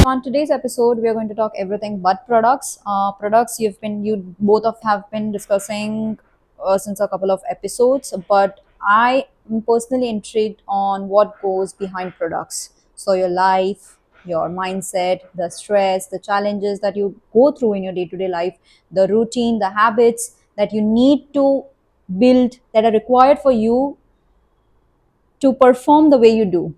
on today's episode, we are going to talk everything but products. Products you both of have been discussing since a couple of episodes, but I am personally intrigued on what goes behind products. So your life, your mindset, the stress, the challenges that you go through in your day-to-day life, the routine, the habits that you need to build that are required for you to perform the way you do.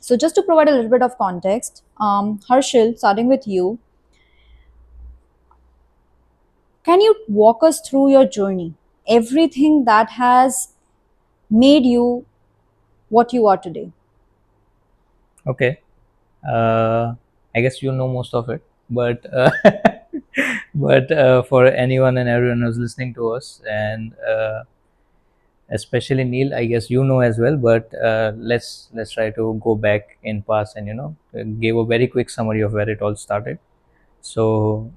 So, just to provide a little bit of context, Harshil, starting with you, can you walk us through your journey? Everything that has made you what you are today. Okay. Uh, I guess you know most of it, but for anyone and everyone who's listening to us, and especially Neel, I guess you know as well. But let's try to go back in past and give a very quick summary of where it all started. So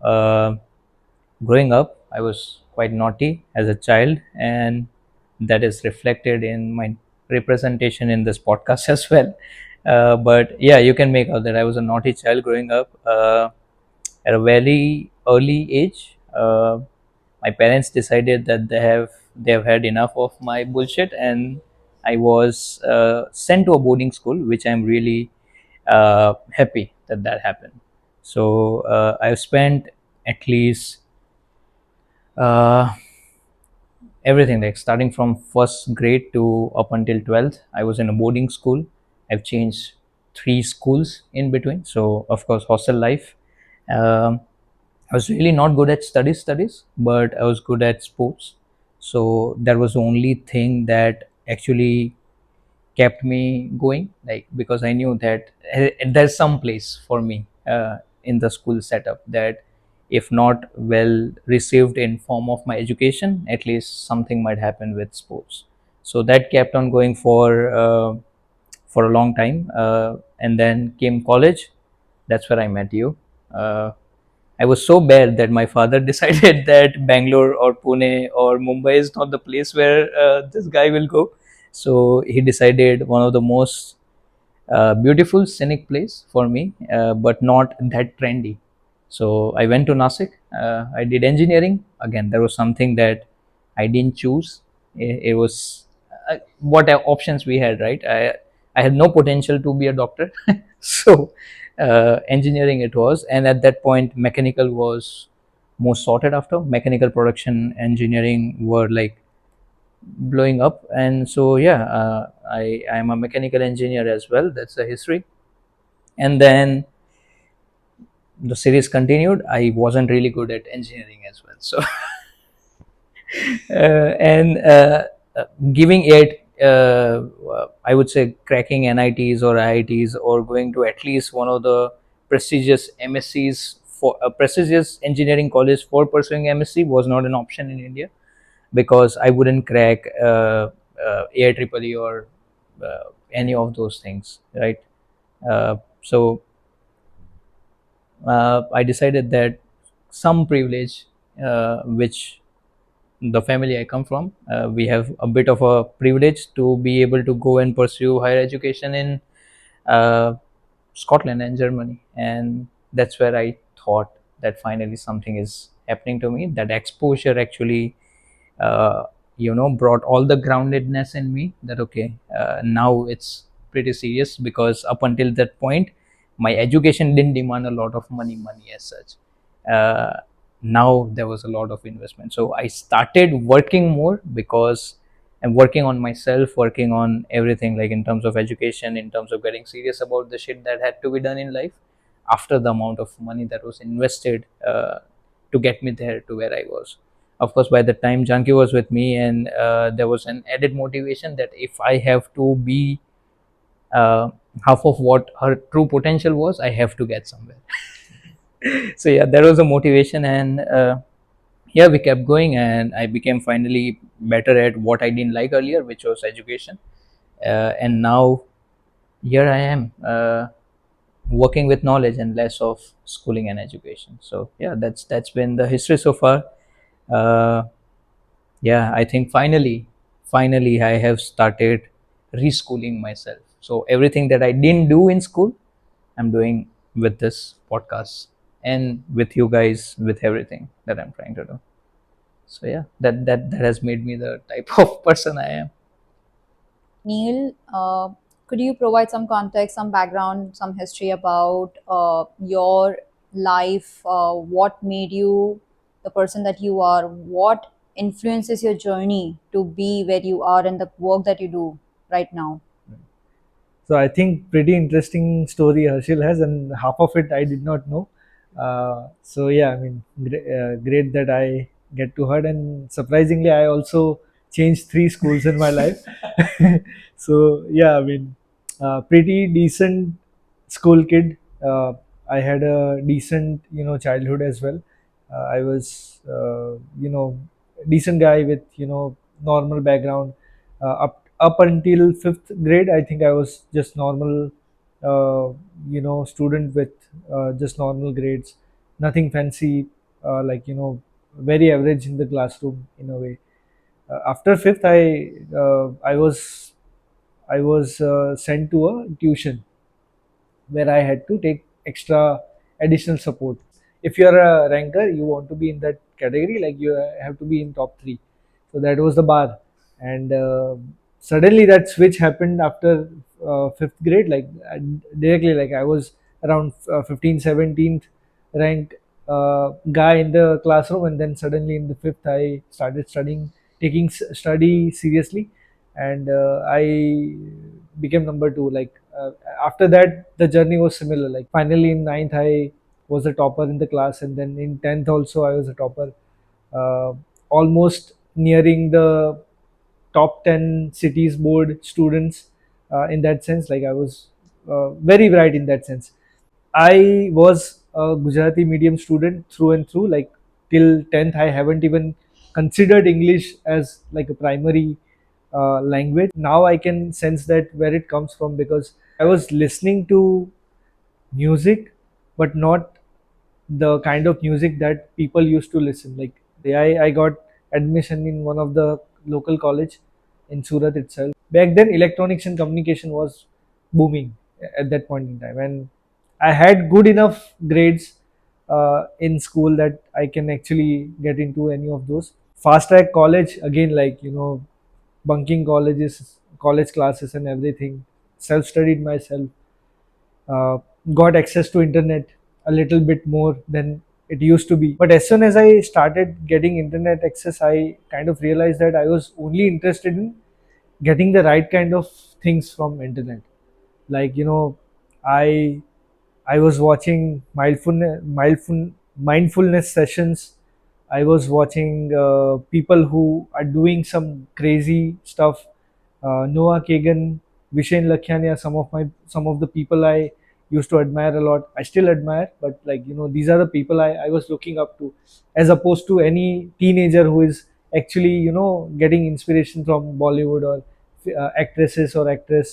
growing up, I was quite naughty as a child, and that is reflected in my representation in this podcast as well. But yeah, you can make out that I was a naughty child growing up at a very early age. My parents decided that they have had enough of my bullshit, and I was sent to a boarding school, which I'm really happy that that happened. So I've spent at least uh, everything, like starting from first grade to up until 12th. I was in a boarding school. I've changed three schools in between, so of course hostel life. I was really not good at studies, but I was good at sports. So that was the only thing that actually kept me going, like, because I knew that there's some place for me in the school setup, that if not well received in form of my education, at least something might happen with sports. So that kept on going for a long time, and then came college. That's where I met you. I was so bad that my father decided that Bangalore or Pune or Mumbai is not the place where this guy will go. So he decided one of the most beautiful scenic place for me, but not that trendy. So I went to Nasik. I did engineering. Again, there was something that I didn't choose. It was what options we had, right? I had no potential to be a doctor, so engineering it was. And at that point, mechanical was most sorted after. Mechanical production engineering were like blowing up, and so yeah, I am a mechanical engineer as well. That's the history. And then the series continued. I wasn't really good at engineering as well, so and giving it, I would say, cracking NITs or IITs, or going to at least one of the prestigious MSCs, for a prestigious engineering college for pursuing MSc, was not an option in India, because I wouldn't crack AIEEE or any of those things, right? So I decided that some privilege, which the family I come from, we have a bit of a privilege to be able to go and pursue higher education in uh, Scotland and Germany, and that's where I thought that finally something is happening to me. That exposure actually, uh, brought all the groundedness in me. That okay, now it's pretty serious, because up until that point, my education didn't demand a lot of money as such. Uh, Now there was a lot of investment, so I started working more, because I'm working on myself, working on everything, like in terms of education, in terms of getting serious about the shit that had to be done in life, after the amount of money that was invested to get me there to where I was. Of course, by the time Janki was with me, and there was an added motivation that if I have to be uh, half of what her true potential was, I have to get somewhere. So yeah, there was a motivation, and yeah, we kept going, and I became finally better at what I didn't like earlier, which was education. And now here I am, working with knowledge and less of schooling and education. So yeah, that's been the history so far. uh, yeah, I think finally I have started reschooling myself. So everything that I didn't do in school, I'm doing with this podcast and with you guys, with everything that I'm trying to do. So yeah, that has made me the type of person I am. Neel, could you provide some context, some background, some history about your life? What made you the person that you are? What influences your journey to be where you are and the work that you do right now? So I think pretty interesting story Harshil has, and half of it I did not know. So yeah, I mean, great that I get to heard, and surprisingly, I also changed three schools in my life. So yeah, I mean, pretty decent school kid. I had a decent, childhood as well. I was, decent guy with, normal background. Up until fifth grade, I think I was just normal, student with just normal grades, nothing fancy, very average in the classroom in a way. After fifth, I was sent to a tuition where I had to take extra additional support. If you're a ranker, you want to be in that category, like you have to be in top three. So that was the bar, and suddenly that switch happened after fifth grade. Like directly, like I was around 15th, 17th rank guy in the classroom, and then suddenly in the fifth, I started studying, taking study seriously, and I became number two. Like after that, the journey was similar. Like finally in ninth, I was a topper in the class, and then in 10th also I was a topper, uh, almost nearing the top 10 cities board students. In that sense, like I was very bright in that sense. I was a Gujarati medium student through and through. Like till 10th, I haven't even considered English as like a primary language. Now I can sense that where it comes from, because I was listening to music, but not the kind of music that people used to listen. Like I got admission in one of the local college in Surat itself. Back then, electronics and communication was booming at that point in time, and I had good enough grades in school that I can actually get into any of those. Fast track college again, like bunking college classes and everything. Self studied myself, uh, got access to internet a little bit more than it used to be. But as soon as I started getting internet access, I kind of realized that I was only interested in getting the right kind of things from internet. Like I I was watching mindfulness sessions. I was watching people who are doing some crazy stuff. Noah Kagan, Vishen Lakhiania, some of the people I used to admire a lot. I still admire, but like these are the people I was looking up to, as opposed to any teenager who is actually getting inspiration from Bollywood or actresses or actor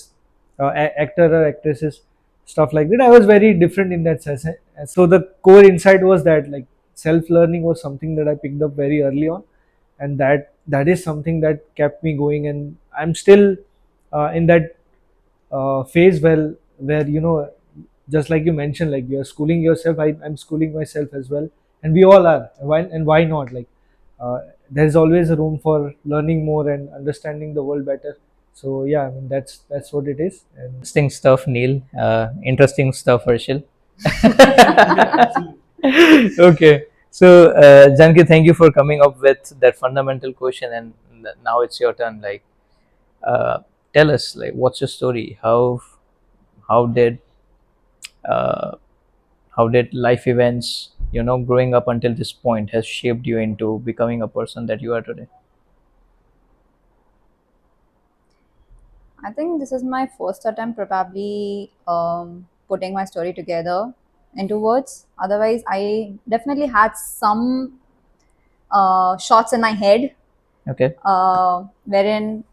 or actresses, stuff like that. I was very different in that sense. So the core insight was that like self learning was something that I picked up very early on, and that is something that kept me going. And I'm still in that phase where just like you mentioned, like you're schooling yourself. I'm schooling myself as well, and we all are. Why not? Like there's always a room for learning more and understanding the world better. So yeah, I mean that's what it is. And Interesting stuff, Neil. Interesting stuff, Harshil. Okay. So, Janki, thank you for coming up with that fundamental question, and now it's your turn. Like, uh, tell us, like, what's your story? How did uh, how did life events, growing up until this point, has shaped you into becoming a person that you are today? I think this is my first attempt, probably putting my story together into words. Otherwise, I definitely had some shots in my head, Okay. wherein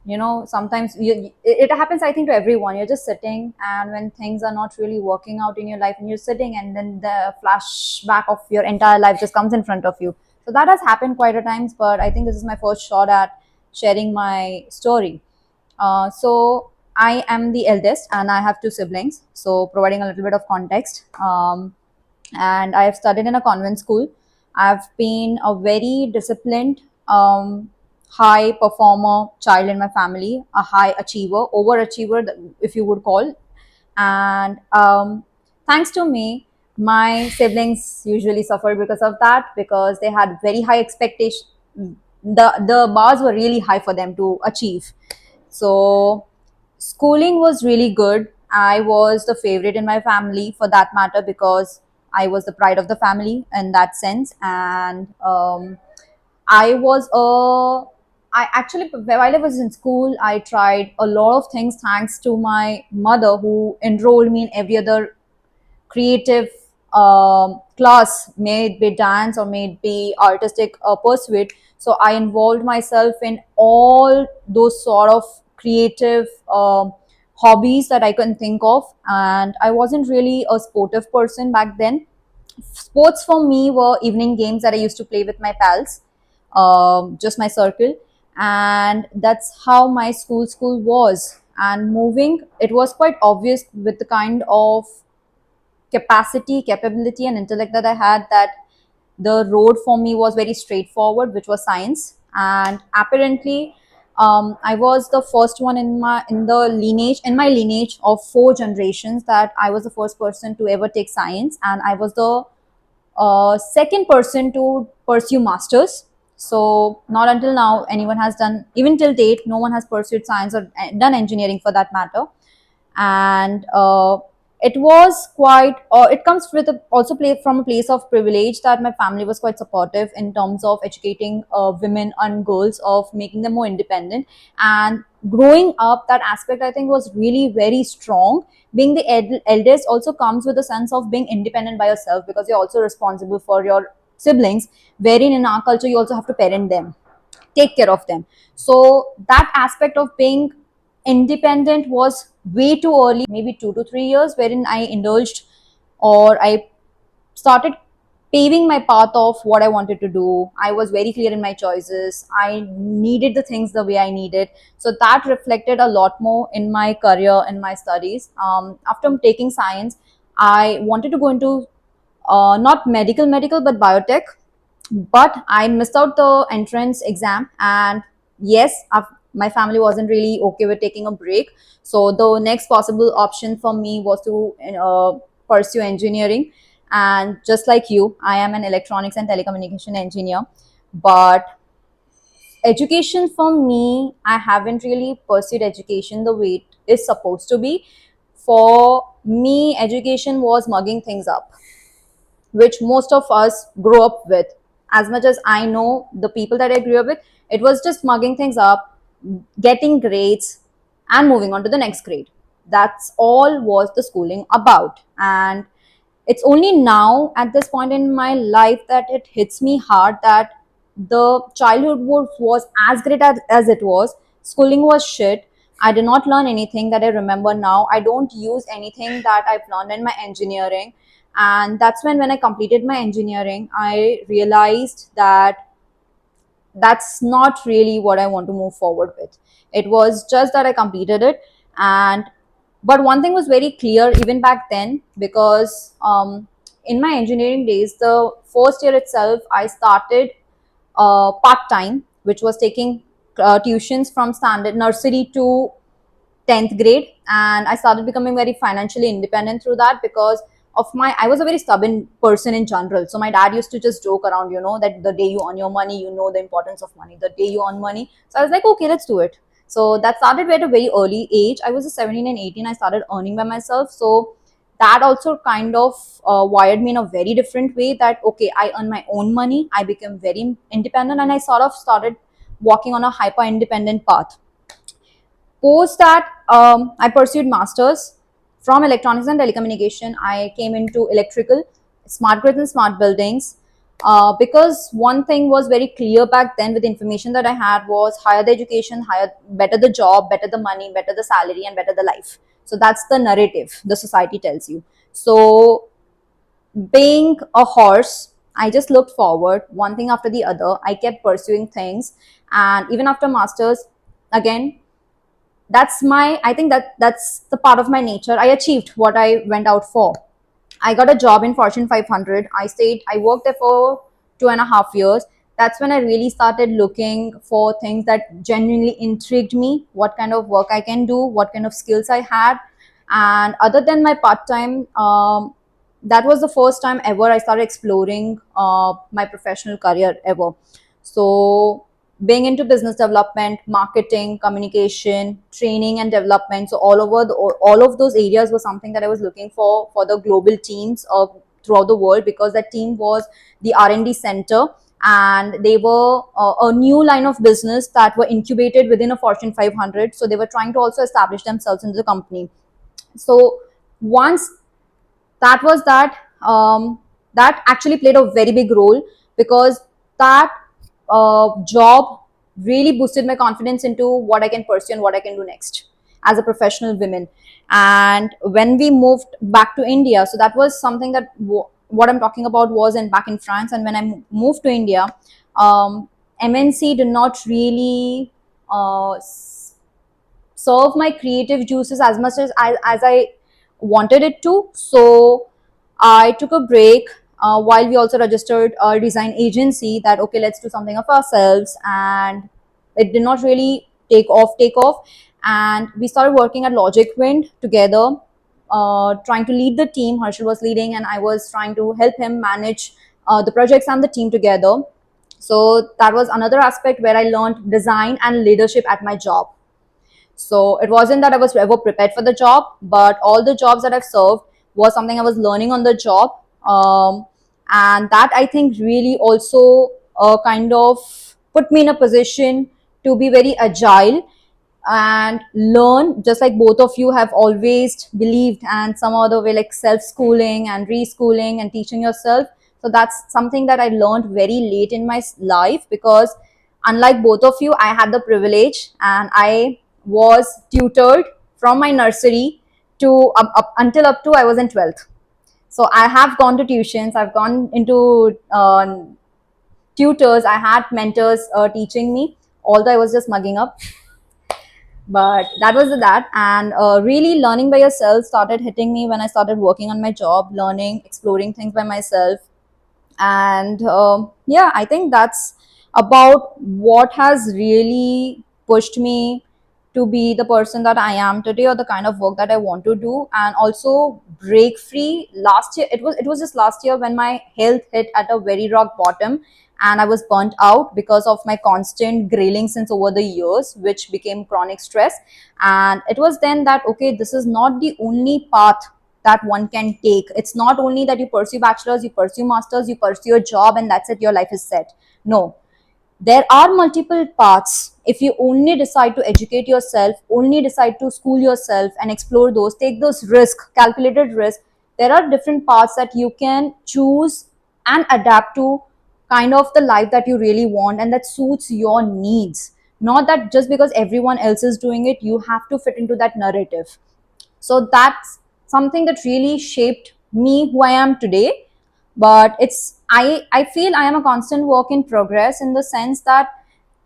sometimes it happens. I think to everyone, you're just sitting, and when things are not really working out in your life, and you're sitting, and then the flashback of your entire life just comes in front of you. So that has happened quite a times. But I think this is my first shot at sharing my story. So I am the eldest and I have two siblings. So, providing a little bit of context. And I have studied in a convent school. I've been a very disciplined, high performer child in my family, a high achiever, overachiever, if you would call. And thanks to me, my siblings usually suffered because of that, because they had very high expectations. The bars were really high for them to achieve. So schooling was really good. I was the favorite in my family for that matter, because I was the pride of the family in that sense. And I was a I actually, while I was in school, I tried a lot of things thanks to my mother, who enrolled me in every other creative class, may it be dance or may it be artistic pursuit. So I involved myself in all those sort of creative hobbies that I can think of. And I wasn't really a sportive person back then. Sports for me were evening games that I used to play with my pals, just my circle. And that's how my school was. And moving, it was quite obvious with the kind of capacity, capability, and intellect that I had, that the road for me was very straightforward, which was science. And apparently, I was the first one in my lineage of four generations, that I was the first person to ever take science, and I was the second person to pursue masters. So not until now anyone has done, even till date, no one has pursued science or done engineering for that matter. And it was quite it comes with also play from a place of privilege, that my family was quite supportive in terms of educating women and girls, of making them more independent. And growing up, that aspect I think was really very strong. Being the eldest also comes with a sense of being independent by yourself, because you're also responsible for your siblings, wherein in our culture you also have to parent them, take care of them. So that aspect of being independent was way too early, maybe 2 to 3 years, wherein I indulged, or I started paving my path of what I wanted to do. I was very clear in my choices. I needed the things the way I needed. So that reflected a lot more in my career and my studies. After taking science, I wanted to go into not medical, but biotech. But I missed out the entrance exam, and yes, my family wasn't really okay with taking a break. So the next possible option for me was to pursue engineering. And just like you, I am an electronics and telecommunication engineer. But education for me, I haven't really pursued education the way it is supposed to be. For me, education was mugging things up, which most of us grow up with. As much as I know the people that I grew up with, it was just mugging things up, getting grades, and moving on to the next grade. That's all was the schooling about. And it's only now at this point in my life that it hits me hard that the childhood was as great as it was. Schooling was shit. I did not learn anything that I remember now. I don't use anything that I've learned in my engineering. And that's when I completed my engineering, I realized that that's not really what I want to move forward with. It was just that I completed it. And but one thing was very clear even back then, because in my engineering days, the first year itself, I started part time, which was taking tuitions from standard nursery to 10th grade. And I started becoming very financially independent through that, because of my I was a very stubborn person in general. So my dad used to just joke around, that the day you earn your money, you know the importance of money, the day you earn money. So I was like, okay, let's do it. So that started at a very early age. I was 17 and 18, I started earning by myself. So that also kind of wired me in a very different way, that okay, I earn my own money, I became very independent, and I sort of started walking on a hyper independent path. Post that, I pursued masters from electronics and telecommunication. I came into electrical, smart grids and smart buildings, because one thing was very clear back then with the information that I had was higher the education, higher, better the job, better the money, better the salary, and better the life. So that's the narrative the society tells you. So being a horse, I just looked forward one thing after the other. I kept pursuing things, and even after masters, again, that's my, I think that's the part of my nature. I achieved what I went out for. I got a job in Fortune 500. I worked there for 2.5 years. That's when I really started looking for things that genuinely intrigued me, what kind of work I can do, what kind of skills I had. And other than my part time, that was the first time ever I started exploring my professional career ever. So, being into business development, marketing, communication, training, and development. So all of those areas were something that I was looking for the global teams throughout the world, because that team was the R&D center, and they were a new line of business that were incubated within a Fortune 500. So they were trying to also establish themselves into the company. So once that was that that actually played a very big role, because that job really boosted my confidence into what I can pursue and what I can do next as a professional woman. And when we moved back to India, so that was something that what I'm talking about was in back in France. And when I moved to India, MNC did not really serve my creative juices as much as I wanted it to. So I took a break, while we also registered a design agency that, okay, let's do something of ourselves. And it did not really take off. And we started working at Logic Wind together, trying to lead the team. Harshil was leading, and I was trying to help him manage the projects and the team together. So that was another aspect where I learned design and leadership at my job. So it wasn't that I was ever prepared for the job, but all the jobs that I've served was something I was learning on the job. And that, I think, really also kind of put me in a position to be very agile and learn, just like both of you have always believed, and some other way, like self-schooling and reschooling and teaching yourself. So that's something that I learned very late in my life, because unlike both of you, I had the privilege, and I was tutored from my nursery to up until up to I was in 12th. So I have gone to tuitions, I've gone into tutors, I had mentors teaching me, although I was just mugging up. But that was that. And really learning by yourself started hitting me when I started working on my job, learning, exploring things by myself. And yeah, I think that's about what has really pushed me to be the person that I am today, or the kind of work that I want to do. And also break free. Last year, it was just last year when my health hit at a very rock bottom, and I was burnt out because of my constant grailing since over the years, which became chronic stress. And it was then that, okay, this is not the only path that one can take. It's not only that you pursue bachelor's, you pursue master's, you pursue a job, and that's it, your life is set. No, there are multiple paths. If you only decide to educate yourself, only decide to school yourself and explore those, take those risks, calculated risks, there are different paths that you can choose and adapt to kind of the life that you really want and that suits your needs. Not that just because everyone else is doing it, you have to fit into that narrative. So that's something that really shaped me who I am today. But I feel I am a constant work in progress, in the sense that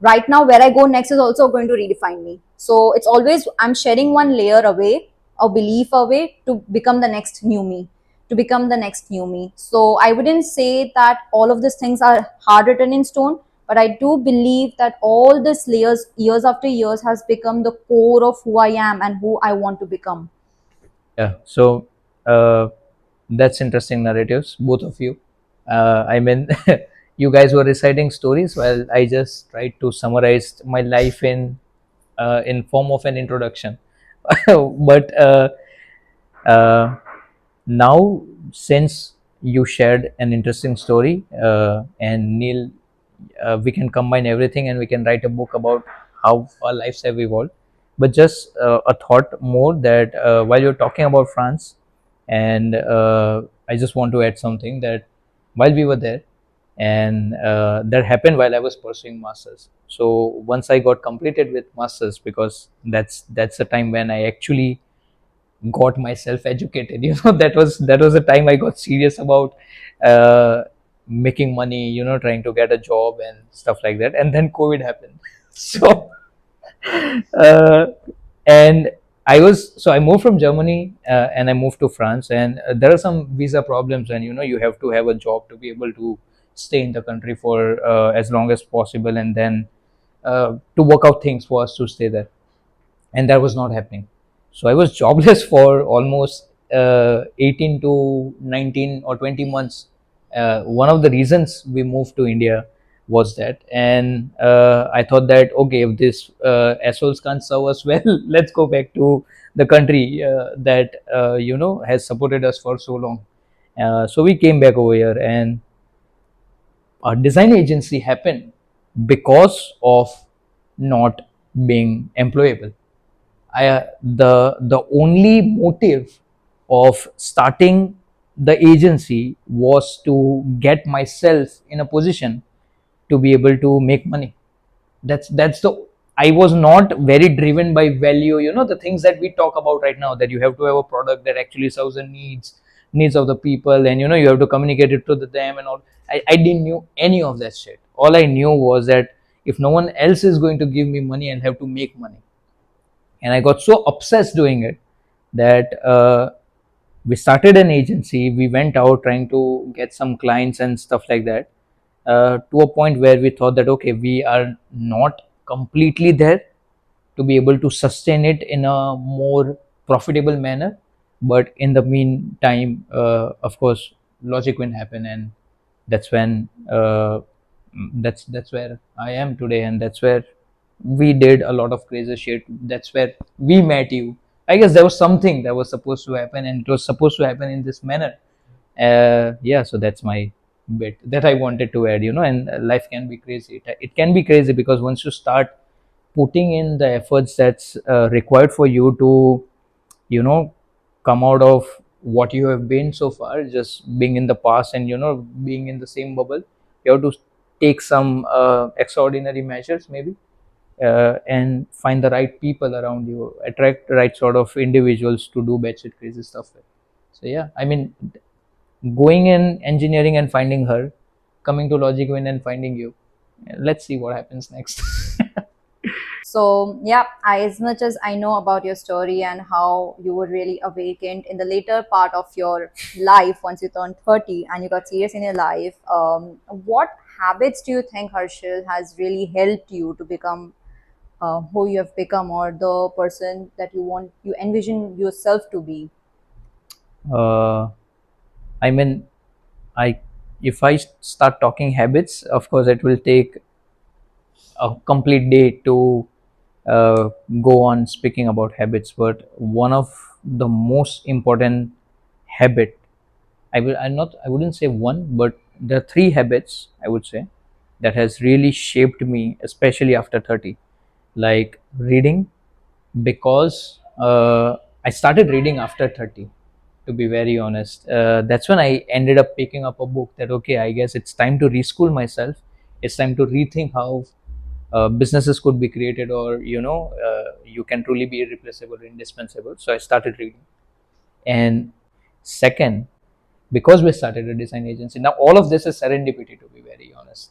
right now where I go next is also going to redefine me. So it's always I'm shedding one layer away, a belief away, to become the next new me, to become the next new me. So I wouldn't say that all of these things are hard written in stone, but I do believe that all these layers, years after years, has become the core of who I am and who I want to become. Yeah. So uh, that's interesting narratives, both of you. I mean, you guys were reciting stories while I just tried to summarize my life in form of an introduction. But uh, now, since you shared an interesting story, and Neil, we can combine everything and we can write a book about how our lives have evolved. But just a thought more that while you're talking about France, and I just want to add something that while we were there, and that happened while I was pursuing masters. So once I got completed with masters, because that's the time when I actually got myself educated. That was the time I got serious about uh, making money, trying to get a job and stuff like that. And then COVID happened. So uh, And I moved from Germany, and I moved to France, and there are some visa problems, and you have to have a job to be able to stay in the country for as long as possible, and then to work out things for us to stay there, and that was not happening. So I was jobless for almost 18 to 19 or 20 months. One of the reasons we moved to India was that, and I thought that, okay, if this assholes can't serve us well, let's go back to the country that has supported us for so long. So we came back over here, and a design agency happened because of not being employable. The only motive of starting the agency was to get myself in a position to be able to make money. That's the I was not very driven by value, the things that we talk about right now, that you have to have a product that actually serves the needs of the people, and you have to communicate it to them and all. I didn't knew any of that shit. All I knew was that if no one else is going to give me money, I'll have to make money. And I got so obsessed doing it that we started an agency. We went out trying to get some clients and stuff like that, to a point where we thought that, okay, we are not completely there to be able to sustain it in a more profitable manner. But in the meantime, of course, logic will happen, and that's when that's where I am today, and that's where we did a lot of crazy shit. That's where we met you. I guess there was something that was supposed to happen, and it was supposed to happen in this manner. Yeah, so that's my bit that I wanted to add. And life can be crazy. It can be crazy because once you start putting in the efforts that's required for you to you know come out of what you have been so far, just being in the past and being in the same bubble. You have to take some extraordinary measures, maybe, and find the right people around you, attract the right sort of individuals to do batshit crazy stuff with. So yeah, I mean, going in engineering and finding her, coming to logic win and finding you. Let's see what happens next. So, yeah, as much as I know about your story and how you were really awakened in the later part of your life once you turned 30 and you got serious in your life, what habits do you think, Harshil, has really helped you to become who you have become, or the person that you envision yourself to be? uh, I mean, I if I start talking habits, of course, it will take a complete day to uh, go on speaking about habits. But one of the most important habit, I wouldn't say one, but there are three habits, I would say, that has really shaped me, especially after 30. Like reading, because I started reading after 30, to be very honest. That's when I ended up picking up a book that, okay, I guess it's time to reschool myself. It's time to rethink how businesses could be created, or you can truly be irreplaceable, indispensable. So I started reading. And second, because we started a design agency, now all of this is serendipity, to be very honest.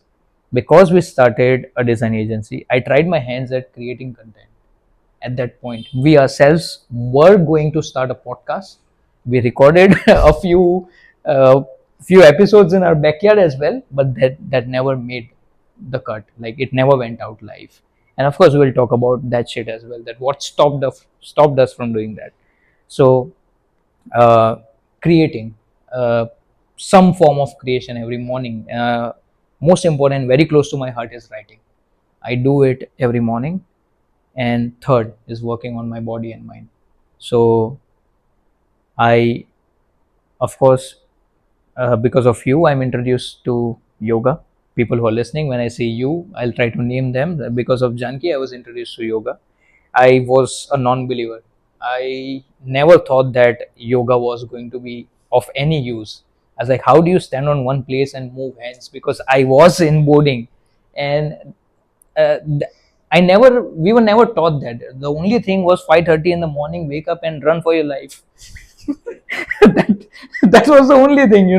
Because we started a design agency, I tried my hands at creating content. At that point, we ourselves were going to start a podcast. We recorded a uh, few episodes in our backyard as well, but that never made the cut. Like, it never went out live. And of course, we'll talk about that shit as well, that what stopped us from doing that. So creating, some form of creation every morning. Most important, very close to my heart, is writing. I do it every morning. And third is working on my body and mind. So I, of course, because of you, I'm introduced to yoga. People who are listening, when I say you, I'll try to name them. Because of Janki, I was introduced to yoga. I was a non-believer. I never thought that yoga was going to be of any use. I was like, how do you stand on one place and move hands? Because I was in boarding, and uh, we were never taught that. The only thing was 5:30 in the morning, wake up and run for your life. that, that was the only thing,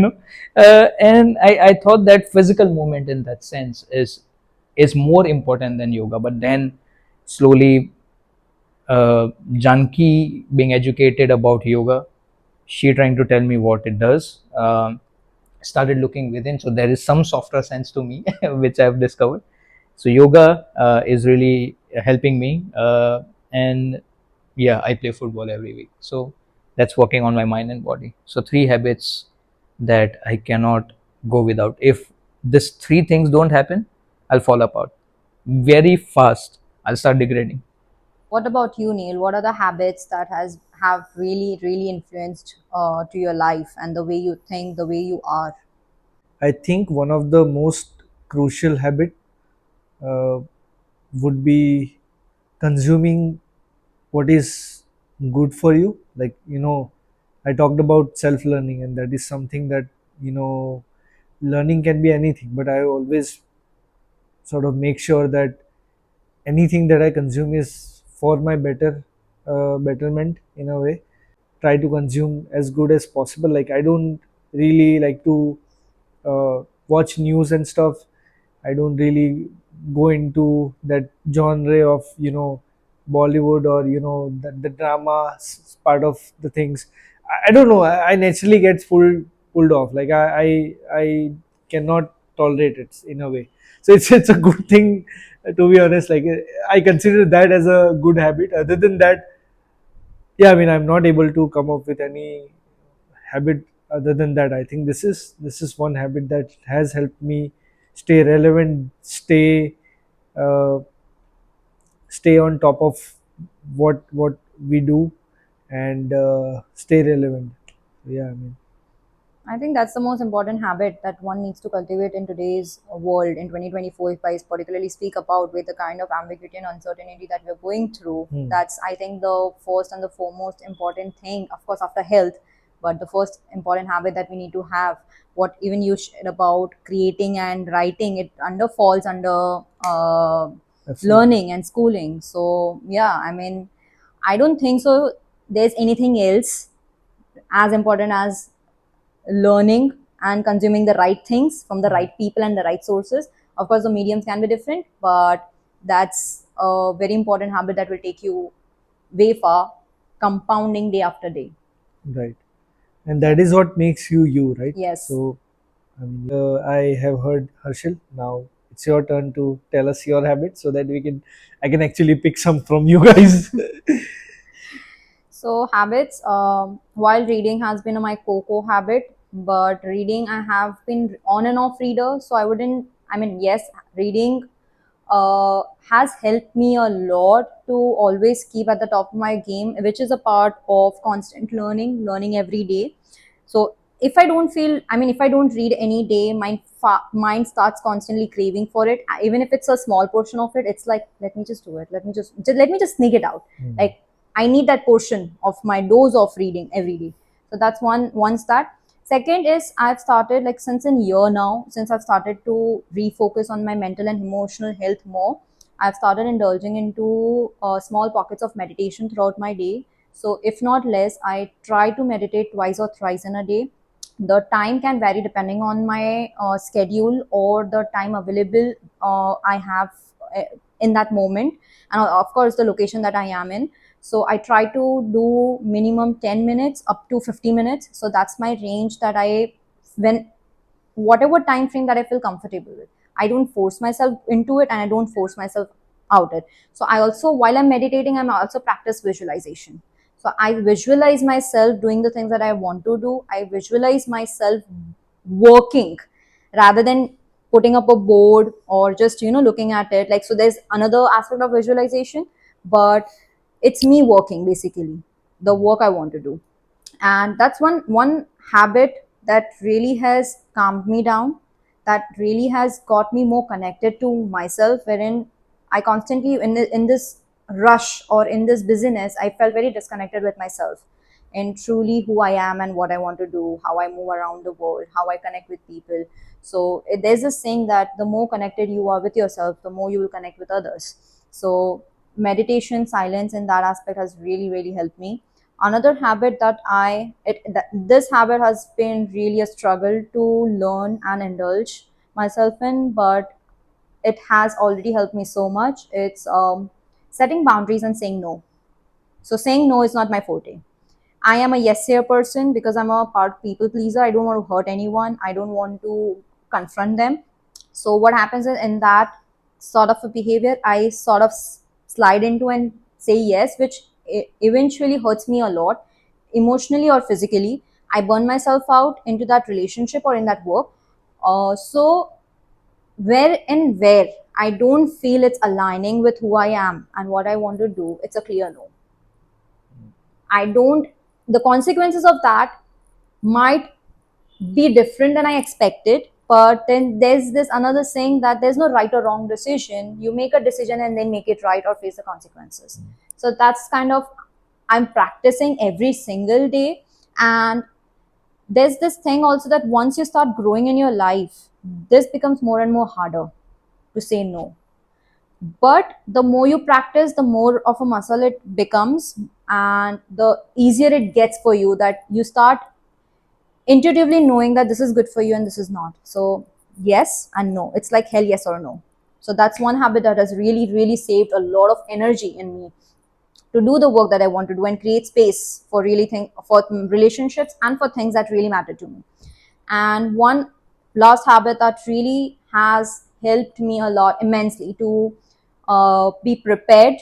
and I thought that physical movement in that sense is more important than yoga. But then slowly, Janki being educated about yoga, she trying to tell me what it does. Started looking within, so there is some softer sense to me, which I've discovered. So yoga is really helping me, and yeah, I play football every week. So that's working on my mind and body. So three habits that I cannot go without. If these three things don't happen, I'll fall apart very fast. I'll start degrading. What about you, Neil? What are the habits that has have really really influenced to your life and the way you think, the way you are? I think one of the most crucial habit uh, would be consuming what is good for you. Like, I talked about self learning, and that is something that, learning can be anything, but I always sort of make sure that anything that I consume is for my betterment in a way. Try to consume as good as possible. Like, I don't really like to watch news and stuff. I don't really go into that genre of Bollywood, or the drama part of the things. I don't know. I naturally get pulled off. Like, I cannot tolerate it in a way. So it's a good thing, to be honest. Like, I consider that as a good habit. Other than that, yeah, I mean, I'm not able to come up with any habit other than that. I think this is one habit that has helped me stay relevant, uh, stay on top of what we do, and stay relevant. Yeah, I mean, I think that's the most important habit that one needs to cultivate in today's world in 2024. If I particularly speak about with the kind of ambiguity and uncertainty that we're going through, hmm, that's I think the first and the foremost important thing, of course, after health, but the first important habit that we need to have. What even you shared about creating and writing, it under falls under absolutely learning and schooling. So yeah, I mean, I don't think so. There's anything else as important as learning and consuming the right things from the right people and the right sources. Of course, the mediums can be different, but that's a very important habit that will take you way far, compounding day after day. right. And that is what makes you, right? Yes. So, I mean, I have heard Harshil. Now it's your turn to tell us your habits so that I can actually pick some from you guys. So habits, while reading has been my cocoa habit, but reading I have been on and off reader. So I wouldn't. I mean, yes, reading has helped me a lot to always keep at the top of my game, which is a part of constant learning, learning every day. So if I don't feel, I mean, if I don't read any day, my mind starts constantly craving for it. Even if it's a small portion of it, it's like, let me just do it. Let me just sneak it out. Hmm. Like I need that portion of my dose of reading every day. So that's one start. Second is I've started like since a year now, since I've started to refocus on my mental and emotional health more. I've started indulging into small pockets of meditation throughout my day. So if not less, I try to meditate twice or thrice in a day. The time can vary depending on my schedule or the time available I have uh, in that moment, and of course the location that I am in. So I try to do minimum 10 minutes up to 50 minutes. So that's my range that I, when whatever time frame that I feel comfortable with. I don't force myself into it and I don't force myself out it. So I also, while I'm meditating, I'm also practice visualization. So I visualize myself doing the things that I want to do. I visualize myself working rather than putting up a board or just looking at it. Like, so there's another aspect of visualization, but it's me working basically the work I want to do. And that's one habit that really has calmed me down, that really has got me more connected to myself, wherein I constantly in this rush or in this busyness I felt very disconnected with myself and truly who I am and what I want to do, how I move around the world, how I connect with people. So there's this saying that the more connected you are with yourself, the more you will connect with others. So meditation, silence in that aspect has really really helped me. Another habit that this habit has been really a struggle to learn and indulge myself in, but it has already helped me so much. It's setting boundaries and saying no. So saying no is not my forte. I am a yes sayer person because I'm a part people pleaser. I don't want to hurt anyone. I don't want to confront them. So what happens is, in that sort of a behavior, I sort of slide into and say yes, which eventually hurts me a lot, emotionally or physically. I burn myself out into that relationship or in that work. So where I don't feel it's aligning with who I am and what I want to do, it's a clear no. I don't, the consequences of that might be different than I expected. But then there's this another saying that there's no right or wrong decision. You make a decision and then make it right or face the consequences. So that's kind of, I'm practicing every single day. And there's this thing also that once you start growing in your life, this becomes more and more harder to say no. But the more you practice, the more of a muscle it becomes, and the easier it gets for you, that you start intuitively knowing that this is good for you and this is not. So yes and no, it's like hell yes or no. So that's one habit that has really really saved a lot of energy in me to do the work that I want to do and create space for really for relationships and for things that really matter to me. And one last habit that really has helped me a lot immensely to be prepared,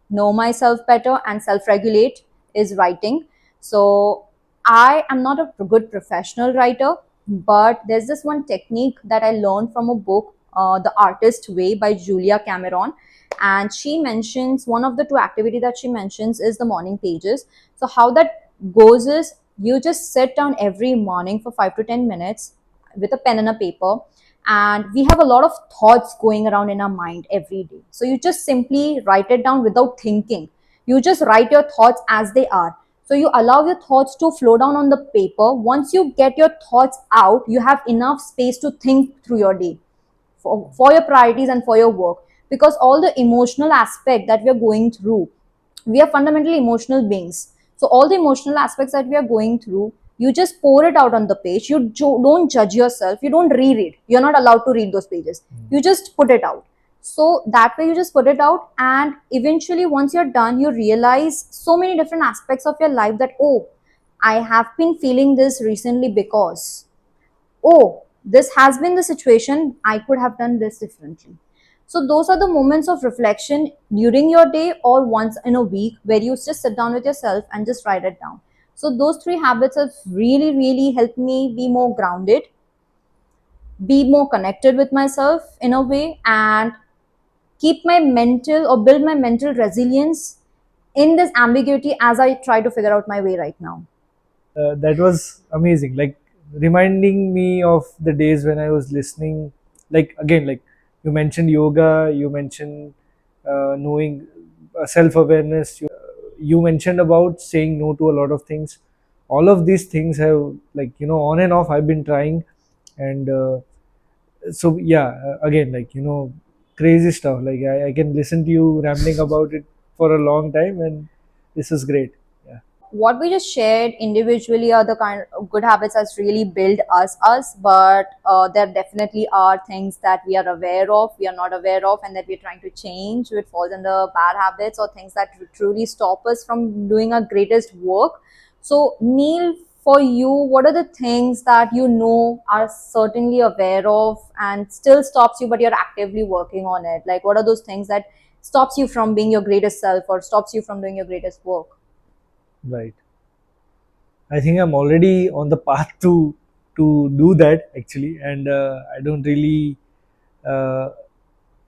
know myself better, and self regulate is writing. So, I am not a good professional writer, but there's this one technique that I learned from a book, The Artist Way by Julia Cameron. And she mentions one of the two activity that she mentions is the morning pages. So, how that goes is, you just sit down every morning for 5 to 10 minutes with a pen and a paper, and we have a lot of thoughts going around in our mind every day. So you just simply write it down without thinking. You just write your thoughts as they are. So you allow your thoughts to flow down on the paper. Once you get your thoughts out, you have enough space to think through your day, for your priorities and for your work. Because all the emotional aspect that we are going through, we are fundamentally emotional beings. So all the emotional aspects that we are going through, you just pour it out on the page. You don't judge yourself. You don't reread. You're not allowed to read those pages. You just put it out. So that way you just put it out, and eventually once you're done, you realize so many different aspects of your life that, oh, I have been feeling this recently because, oh, this has been the situation, I could have done this differently. So those are the moments of reflection during your day or once in a week where you just sit down with yourself and just write it down. So those three habits have really really helped me be more grounded, be more connected with myself in a way, and keep my mental or build my mental resilience in this ambiguity as I try to figure out my way right now. That was amazing, like reminding me of the days when I was listening. Like again, like you mentioned yoga, you mentioned knowing self-awareness, you mentioned about saying no to a lot of things. All of these things have, like, on and off I've been trying. And so yeah, again, like, crazy stuff. Like I can listen to you rambling about it for a long time, and this is great. Yeah. What we just shared individually are the kind of good habits that's really build us, but there definitely are things that we are aware of, we are not aware of, and that we're trying to change, which falls under bad habits or things that truly stop us from doing our greatest work. So Neil, for you, what are the things that you know are certainly aware of and still stops you, but you're actively working on it? Like, what are those things that stops you from being your greatest self or stops you from doing your greatest work? Right. I think I'm already on the path to do that actually, and I don't really uh,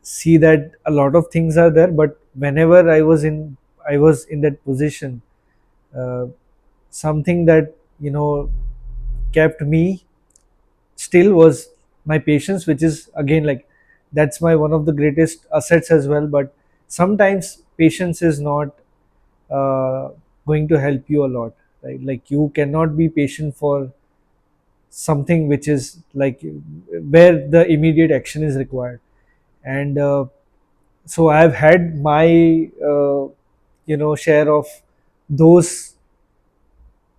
see that a lot of things are there. But whenever I was in that position, uh, something that kept me still was my patience, which is again, like, that's my one of the greatest assets as well. But sometimes patience is not uh, going to help you a lot, right? Like you cannot be patient for something which is like where the immediate action is required. And so I've had my share of those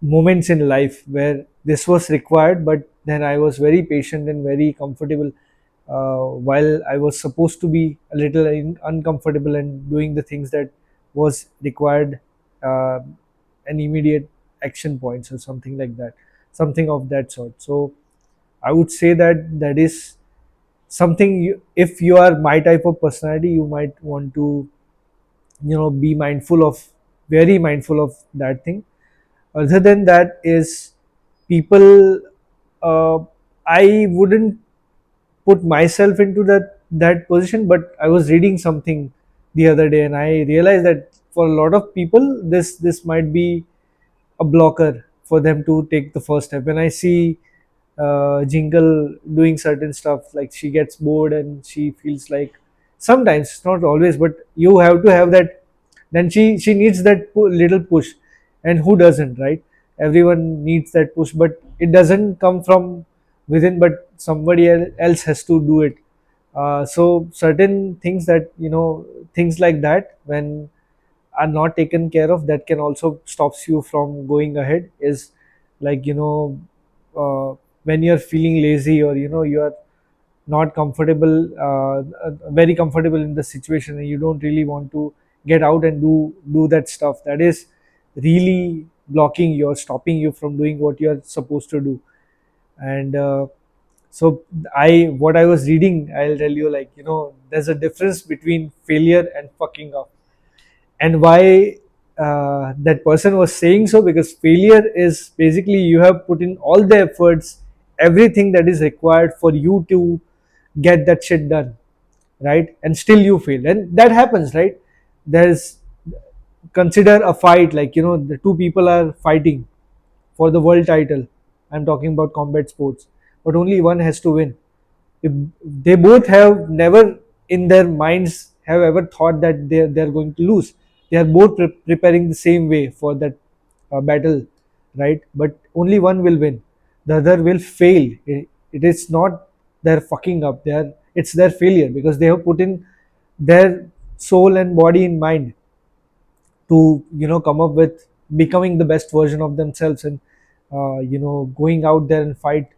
moments in life where this was required, but then I was very patient and very comfortable, while I was supposed to be a little uncomfortable and doing the things that was required uh, an immediate action points or something like that, something of that sort. So I would say that that is something if you are my type of personality, you might want to be mindful of, very mindful of that thing. Other than that is people, uh, I wouldn't put myself into that position, but I was reading something the other day and I realized that for a lot of people this might be a blocker for them to take the first step. When I see Jingle doing certain stuff, like she gets bored and she feels like, sometimes, not always, but you have to have that. Then she needs that little push, and who doesn't, right? Everyone needs that push, but it doesn't come from within, but somebody else has to do it. So certain things that things like that, when are not taken care of, that can also stops you from going ahead. Is like when you're feeling lazy, or you are not comfortable, very comfortable in the situation, and you don't really want to get out and do that stuff, that is really blocking you or stopping you from doing what you're supposed to do. And so what I was reading, I'll tell you, like there's a difference between failure and fucking up. And why that person was saying so, because failure is basically you have put in all the efforts, everything that is required for you to get that shit done, right? And still you fail, and that happens, right? There's, consider a fight, like the two people are fighting for the world title. I'm talking about combat sports, but only one has to win. If they both have never in their minds have ever thought that they're going to lose, they are both preparing the same way for that battle, right? But only one will win, the other will fail. It is not their fucking up, it's their failure, because they have put in their soul and body and mind to come up with becoming the best version of themselves, and going out there and fight.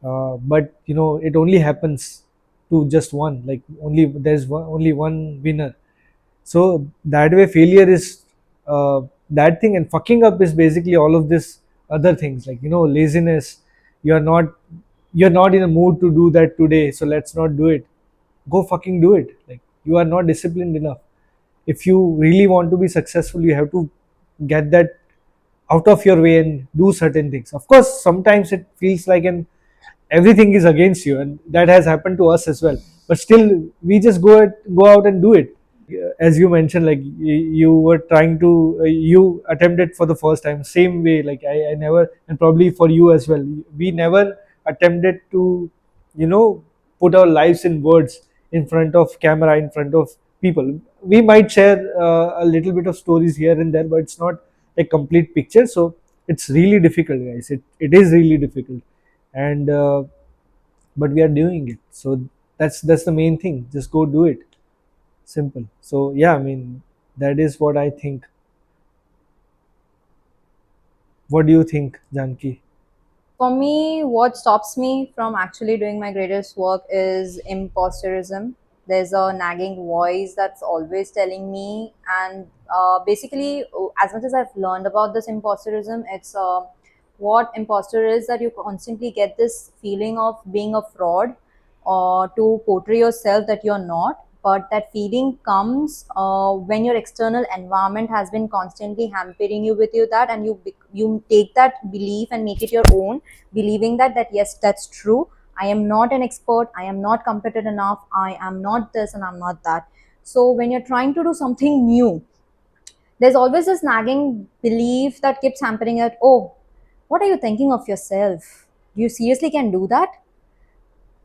But it only happens to just one, like only one winner. So that way failure is that thing, and fucking up is basically all of this other things, like laziness. you're not you're not in a mood to do that today, so let's not do it. Go fucking do it. Like, you are not disciplined enough. If you really want to be successful, you have to get that out of your way and do certain things. Of course, sometimes it feels like an everything is against you, and that has happened to us as well, but still we just go out and do it. As you mentioned, like you were trying to you attempted for the first time, same way, like I never, and probably for you as well, we never attempted to you know put our lives in words in front of camera, in front of people. We might share a little bit of stories here and there, but it's not a complete picture. So it's really difficult, guys. It is really difficult. And but we are doing it, so that's the main thing. Just go do it. Simple. So yeah, I mean, that is what I think. What do you think, Janki? For me, what stops me from actually doing my greatest work is imposterism. There's a nagging voice that's always telling me, and basically, as much as I've learned about this imposterism, it's what imposter is, that you constantly get this feeling of being a fraud, or to portray yourself that you're not. But that feeling comes when your external environment has been constantly hampering you with that, and you take that belief and make it your own, believing that yes, that's true. I am not an expert, I am not competent enough, I am not this and I'm not that. So when you're trying to do something new, there's always this nagging belief that keeps hampering it. Oh, what are you thinking of yourself? You seriously can do that?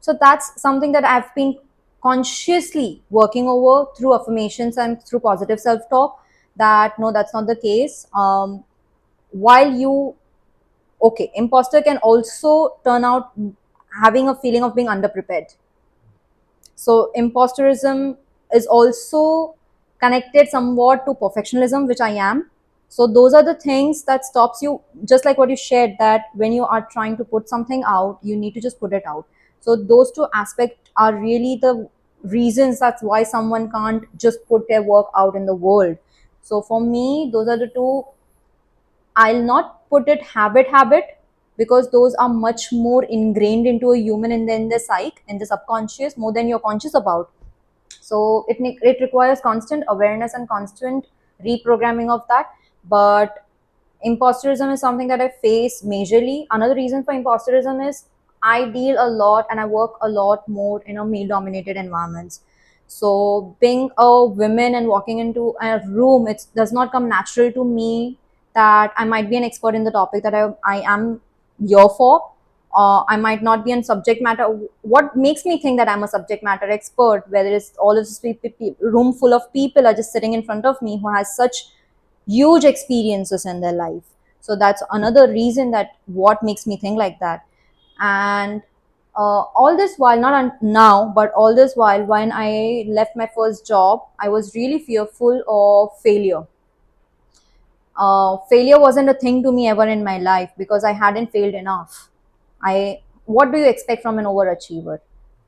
So that's something that I've been consciously working over through affirmations and through positive self-talk, that no, that's not the case. While you, okay, imposter can also turn out having a feeling of being underprepared. So imposterism is also connected somewhat to perfectionism, which I am. So those are the things that stops you, just like what you shared, that when you are trying to put something out, you need to just put it out. So those two aspects are really the reasons that's why someone can't just put their work out in the world. So for me, those are the two. I'll not put it habit because those are much more ingrained into a human in the psyche, in the subconscious, more than you're conscious about. So it requires constant awareness and constant reprogramming of that. But imposterism is something that I face majorly. Another reason for imposterism is I deal a lot and I work a lot more in a male dominated environments. So being a woman and walking into a room, it does not come natural to me that I might be an expert in the topic that I am here for. I might not be in subject matter. What makes me think that I'm a subject matter expert, whether it's all of this room full of people are just sitting in front of me who has such huge experiences in their life. So that's another reason that what makes me think like that. And all this while, not now, but all this while, when I left my first job, I was really fearful of failure. Failure wasn't a thing to me ever in my life because I hadn't failed enough. What do you expect from an overachiever?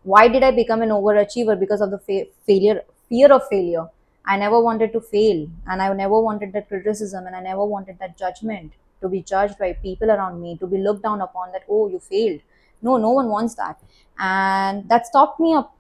Why did I become an overachiever? Because of the failure, fear of failure. I never wanted to fail, and I never wanted that criticism, and I never wanted that judgment, to be judged by people around me, to be looked down upon that, oh, you failed. No, no one wants that. And that stopped me up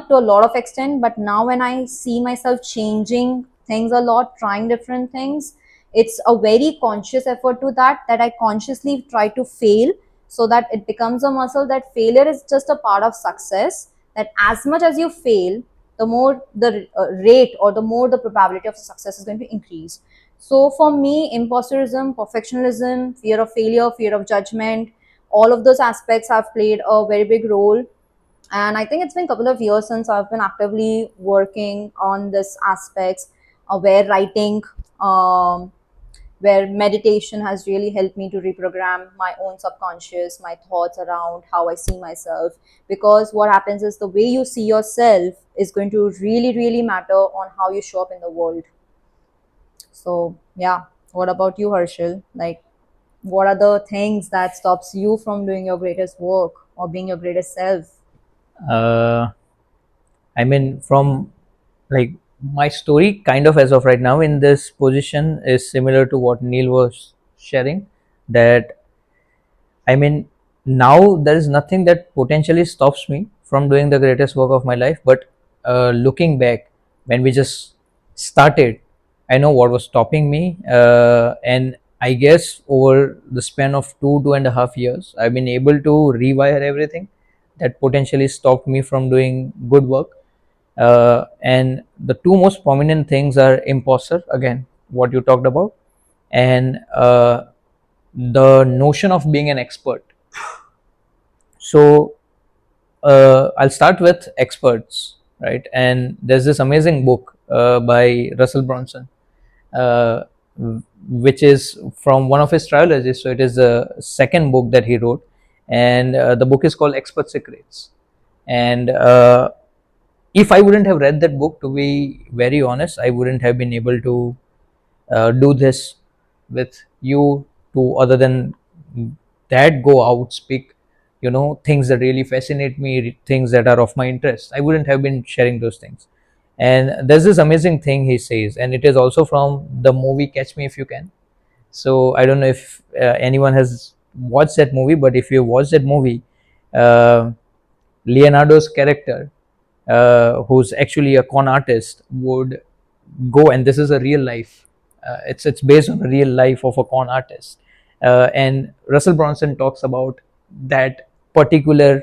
to a lot of extent. But now when I see myself changing things a lot, trying different things, it's a very conscious effort to that I consciously try to fail, so that it becomes a muscle, that failure is just a part of success, that as much as you fail, the more the rate, or the more the probability of success is going to increase. So for me, imposterism, perfectionism, fear of failure, fear of judgment, all of those aspects have played a very big role. And I think it's been a couple of years since I've been actively working on this aspects, where writing, where meditation has really helped me to reprogram my own subconscious, my thoughts around how I see myself. Because what happens is, the way you see yourself is going to really, really matter on how you show up in the world. So yeah, what about you, Harshil? Like, what are the things that stops you from doing your greatest work or being your greatest self? uh, I mean, from like my story, kind of as of right now in this position, is similar to what Neel was sharing. That I mean, now there is nothing that potentially stops me from doing the greatest work of my life. But looking back, when we just started, I know what was stopping me. And I guess over the span of 2.5 years, I've been able to rewire everything that potentially stopped me from doing good work. And the two most prominent things are imposter, again, what you talked about, and the notion of being an expert. So I'll start with experts, right? And there's this amazing book by Russell Bronson, uh, which is from one of his trilogies. So it is the second book that he wrote, and the book is called Expert Secrets. And if I wouldn't have read that book, to be very honest, I wouldn't have been able to do this with you, to other than that go out, speak, things that really fascinate me, things that are of my interest. I wouldn't have been sharing those things. And there's this amazing thing he says, and it is also from the movie Catch Me If You Can. So I don't know if anyone has watched that movie, but if you watched that movie, uh, Leonardo's character, who's actually a con artist, would go, and this is a real life. It's based on the real life of a con artist, and Russell Bronson talks about that particular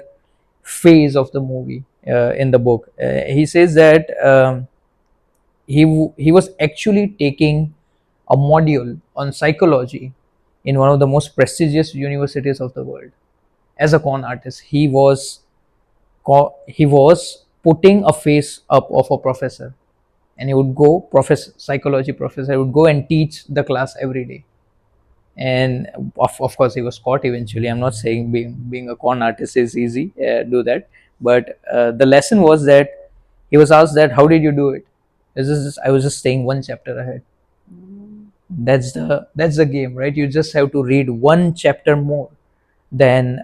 phase of the movie in the book. He says that he was actually taking a module on psychology in one of the most prestigious universities of the world. As a con artist, he was putting a face up of a professor, and he would go, professor, psychology professor, would go and teach the class every day. And of course he was caught eventually. I'm not saying being a con artist is easy, do that. But the lesson was that he was asked that, how did you do it? I was just staying one chapter ahead. That's the game, right? You just have to read one chapter more than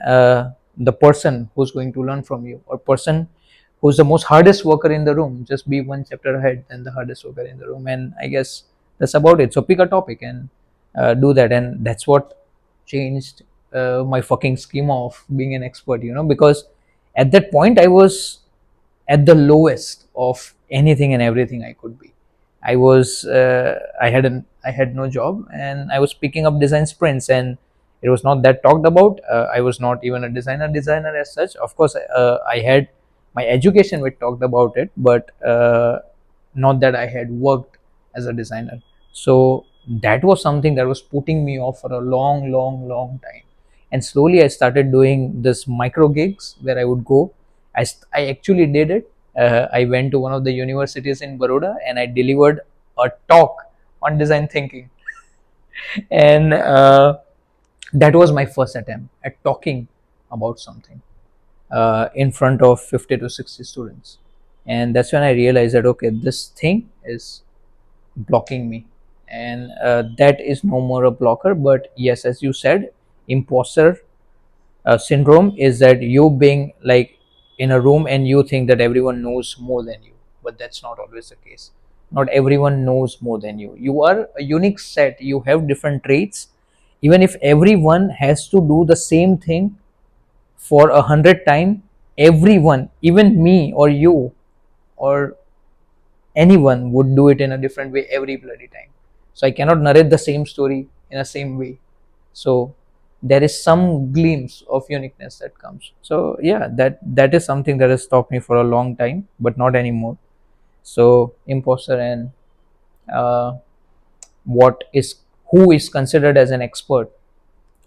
the person who's going to learn from you, or person who's the most hardest worker in the room. Just be one chapter ahead than the hardest worker in the room. And I guess That's about it. So pick a topic and do that, and that's what changed my fucking schema of being an expert, because at that point I was at the lowest of anything and everything I could be. I had no job, and I was picking up design sprints, and it was not that talked about. I was not even a designer as such. Of course, I had my education which talked about it, but not that I had worked as a designer. So that was something that was putting me off for a long time. And slowly I started doing this micro gigs where I would go. I actually did it. I went to one of the universities in Baroda and I delivered a talk on design thinking. And that was my first attempt at talking about something in front of 50 to 60 students. And that's when I realized that, okay, this thing is blocking me. And that is no more a blocker. But yes, as you said, imposter syndrome is that you being like in a room and you think that everyone knows more than you, but that's not always the case. Not everyone knows more than you. You are a unique set, you have different traits. Even if everyone has to do the same thing for 100 times, everyone, even me or you or anyone, would do it in a different way every bloody time. So I cannot narrate the same story in the same way. So there is some glimpse of uniqueness that comes. So yeah, that is something that has stopped me for a long time, but not anymore. So imposter and uh, what is who is considered as an expert,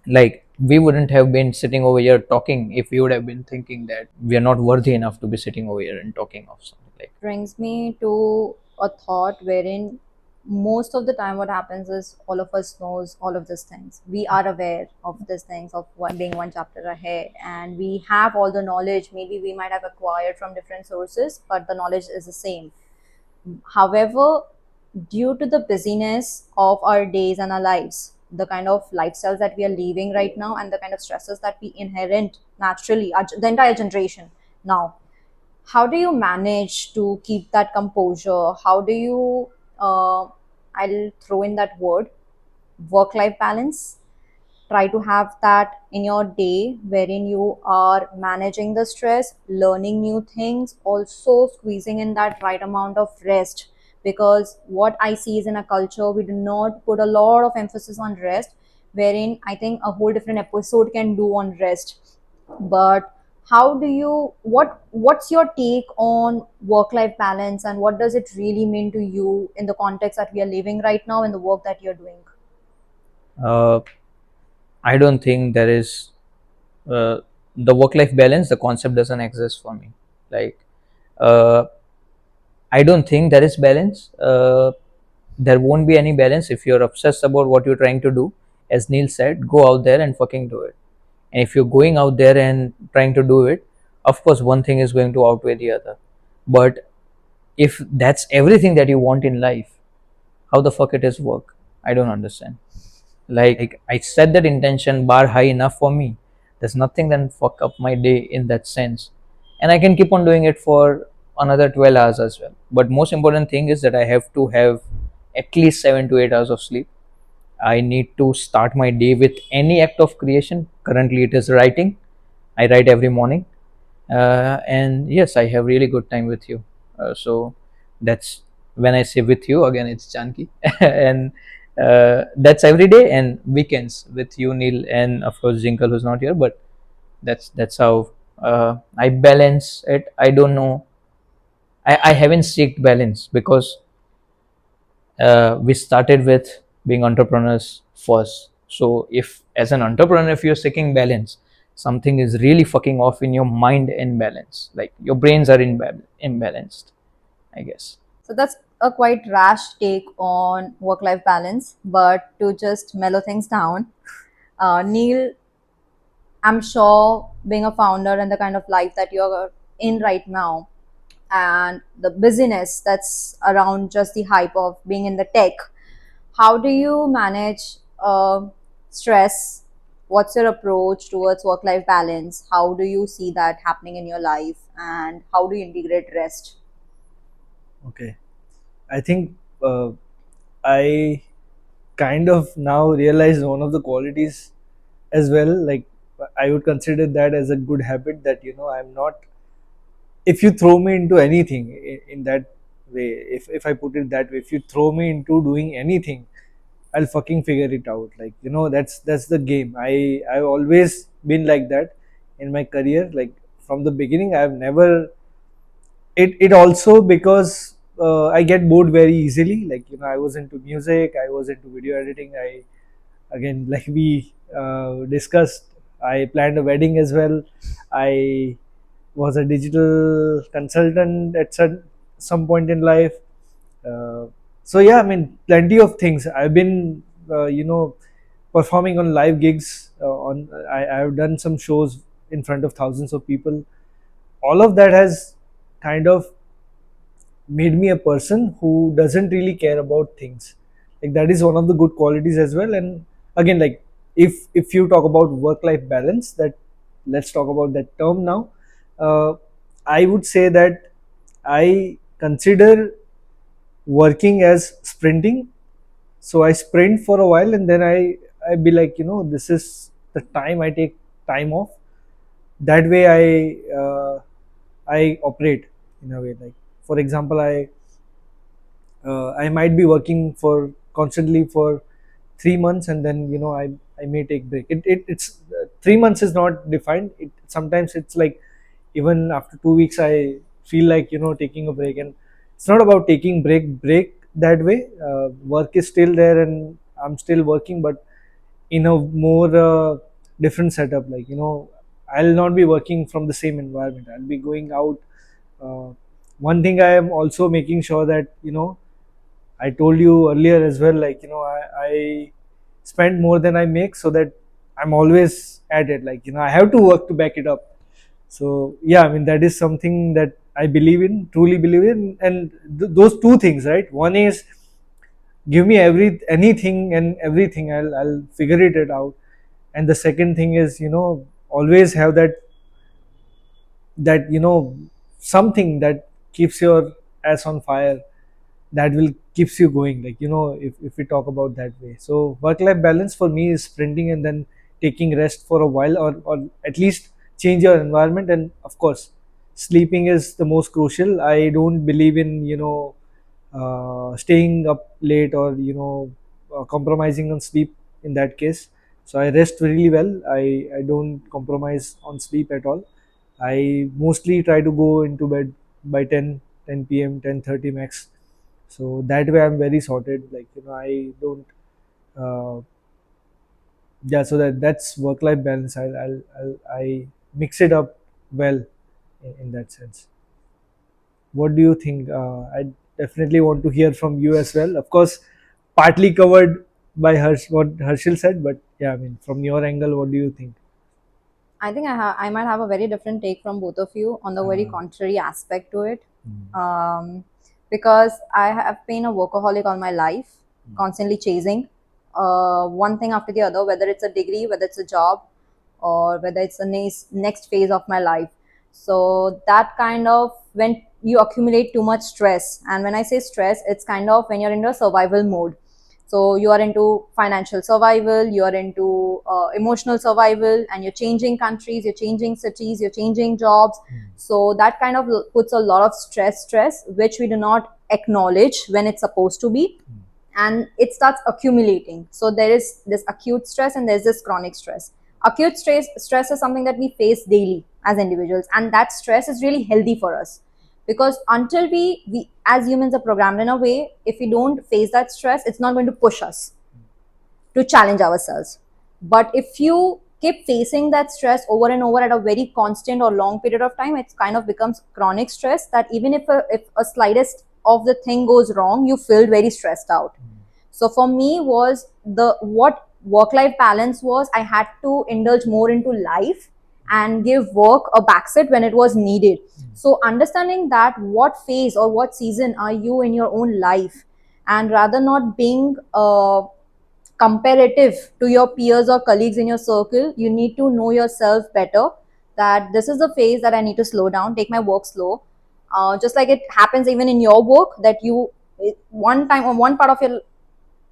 like we wouldn't have been sitting over here talking if we would have been thinking that we are not worthy enough to be sitting over here and talking of something like. Brings me to a thought wherein most of the time what happens is all of us knows all of these things, we are aware of these things of being one chapter ahead, and we have all the knowledge maybe we might have acquired from different sources, but the knowledge is the same. However, due to the busyness of our days and our lives, the kind of lifestyles that we are living right now, and the kind of stresses that we inherent naturally, the entire generation now, how do you manage to keep that composure? How do you, I'll throw in that word, work life balance, try to have that in your day wherein you are managing the stress, learning new things, also squeezing in that right amount of rest? Because what I see is in a culture we do not put a lot of emphasis on rest, wherein I think a whole different episode can do on rest. But how do you, what's your take on work life balance, and what does it really mean to you in the context that we are living right now and the work that you're doing? uh, I don't think there is uh, the work life balance, the concept doesn't exist for me. Like uh, I don't think there is balance. There won't be any balance if you're obsessed about what you're trying to do. As Neil said, go out there and fucking do it. And if you're going out there and trying to do it, of course one thing is going to outweigh the other. But if that's everything that you want in life, how the fuck it is work? I don't understand. Like I set that intention bar high enough for me. There's nothing that fuck up my day in that sense, and I can keep on doing it for another 12 hours as well. But most important thing is that I have to have at least 7 to 8 hours of sleep. I need to start my day with any act of creation. Currently it is writing. I write every morning. And yes, I have really good time with you. So that's when I say with you again, it's Janki, and that's every day and weekends with you, Neil, and of course Jinkle, who's not here. But that's how I balance it. I don't know. I haven't seeked balance because we started with being entrepreneurs first. So if as an entrepreneur, if you're seeking balance, something is really fucking off in your mind and balance. Like your brains are imbalanced, I guess. So that's a quite rash take on work life balance. But to just mellow things down, Neil, I'm sure being a founder and the kind of life that you're in right now, and the busyness that's around just the hype of being in the tech, how do you manage stress? What's your approach towards work life balance? How do you see that happening in your life? And how do you integrate rest? Okay. I think I kind of now realize one of the qualities as well. Like, I would consider that as a good habit, that I'm not, if you throw me into anything in that way, if I put it that way, if you throw me into doing anything, I'll fucking figure it out. Like, that's the game. I've always been like that in my career. Like, from the beginning, I've never, it also because I get bored very easily. Like, I was into music, I was into video editing. I, again, like we discussed, I planned a wedding as well. I was a digital consultant at some point in life. uh, so yeah, I mean, plenty of things I've been performing on live gigs. I've done some shows in front of thousands of people. All of that has kind of made me a person who doesn't really care about things. Like, that is one of the good qualities as well. And again, like, if you talk about work life balance, that, let's talk about that term now. uh, I would say that I consider working as sprinting. So I sprint for a while, and then I be like, this is the time I take time off. That way I operate in a way. Like, for example, I might be working for constantly for 3 months, and then I may take break. It's 3 months is not defined. Sometimes it's like, even after 2 weeks, I feel like taking a break. And it's not about taking break that way. Work is still there, and I'm still working, but in a more different setup. Like, I'll not be working from the same environment. I'll be going out. uh, One thing I am also making sure that, I told you earlier as well, like, I spend more than I make, so that I'm always at it. Like, I have to work to back it up. So yeah, I mean, that is something that I believe in, truly believe in. And those two things, right? One is, give me anything and everything, I'll figure it out. And the second thing is, always have that something that keeps your ass on fire, that will keeps you going. Like, if we talk about that way. So work life balance for me is sprinting, and then taking rest for a while, or at least change your environment. And of course, sleeping is the most crucial. I don't believe in staying up late, or compromising on sleep in that case. So I rest really well. I don't compromise on sleep at all. I mostly try to go into bed by 10 p.m., 10:30 max. So that way I'm very sorted. Like, I don't uh, yeah. So that's work life balance. I mix it up well in that sense. What do you think? I definitely want to hear from you as well. Of course, partly covered by what Harshil said, but yeah, I mean, from your angle, what do you think? I think I might have a very different take from both of you on the very Uh, contrary aspect to it. mm, Um, because I have been a workaholic all my life, constantly chasing one thing after the other, whether it's a degree, whether it's a job, or whether it's the next phase of my life. So that kind of, when you accumulate too much stress, and when I say stress, it's kind of when you're in a survival mode. So you are into financial survival, you are into emotional survival, and you're changing countries, you're changing cities, you're changing jobs. So that kind of puts a lot of stress which we do not acknowledge when it's supposed to be, and it starts accumulating. So there is this acute stress and there's this chronic stress. Acute stress is something that we face daily as individuals, and that stress is really healthy for us, because until we as humans are programmed in a way, if we don't face that stress, it's not going to push us to challenge ourselves. But if you keep facing that stress over and over at a very constant or long period of time, it kind of becomes chronic stress, that even if a slightest of the thing goes wrong, you feel very stressed out. So for me, was the what work life balance was, I had to indulge more into life and give work a backseat when it was needed. So understanding that what phase or what season are you in your own life, and rather not being comparative to your peers or colleagues in your circle, you need to know yourself better, that this is the phase that I need to slow down, take my work slow. Just like it happens even in your work, that you one time or one part of your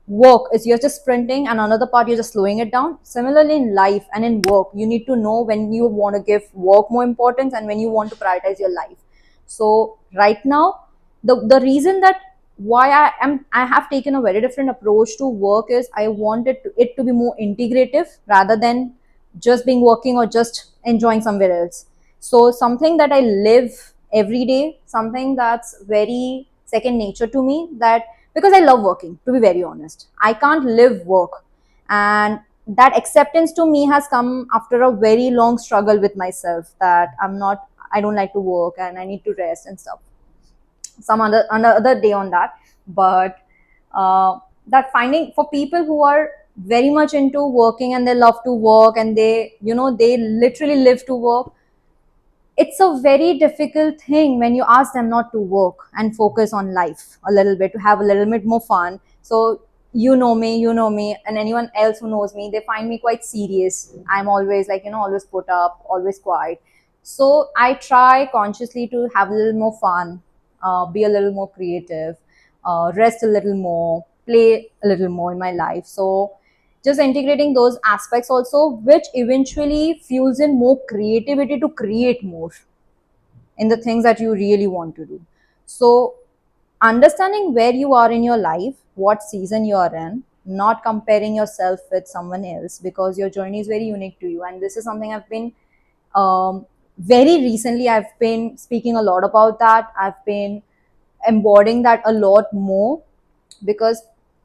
work is you're just sprinting, and another part you're just slowing it down. Similarly in life and in work, you need to know when you want to give work more importance and when you want to prioritize your life. So right now, the reason that why I have taken a very different approach to work is I wanted it to be more integrative rather than just being working or just enjoying somewhere else. So something that I live every day, something that's very second nature to me, that because I love working, to be very honest, I can't live work. And that acceptance to me has come after a very long struggle with myself, that I don't like to work and I need to rest and stuff. Some other day on that. But that finding for people who are very much into working and they love to work and they literally live to work, it's a very difficult thing when you ask them not to work and focus on life a little bit, to have a little bit more fun. So you know me, and anyone else who knows me, they find me quite serious. I'm always like, always put up, always quiet. So I try consciously to have a little more fun, be a little more creative, rest a little more, play a little more in my life. So just integrating those aspects also, which eventually fuels in more creativity to create more in the things that you really want to do. So understanding where you are in your life, what season you are in, not comparing yourself with someone else, because your journey is very unique to you. And this is something I've been very recently, I've been speaking a lot about that. I've been embodying that a lot more, because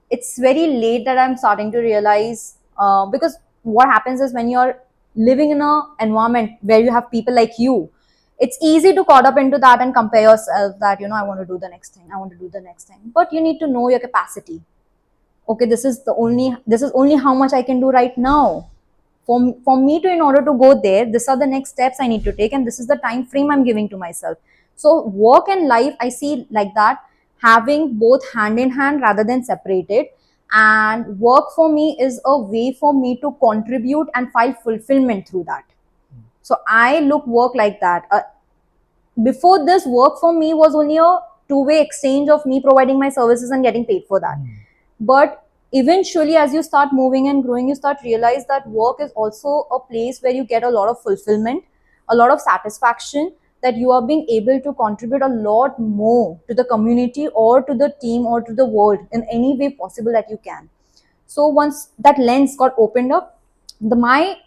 it's very late that I'm starting to realize. Because what happens is when you're living in an environment where you have people like you, it's easy to caught up into that and compare yourself, that I want to do the next thing, I want to do the next thing. But you need to know your capacity. Okay, this is only how much I can do right now. For me to, in order to go there, these are the next steps I need to take, and this is the time frame I'm giving to myself. So work and life, I see like that, having both hand in hand rather than separated. And work for me is a way for me to contribute and find fulfillment through that. So I look work like that. Before this, work for me was only a two-way exchange of me providing my services and getting paid for that. But eventually, as you start moving and growing, you start realize that work is also a place where you get a lot of fulfillment, a lot of satisfaction, that you are being able to contribute a lot more to the community or to the team or to the world in any way possible that you can. So once that lens got opened up, the my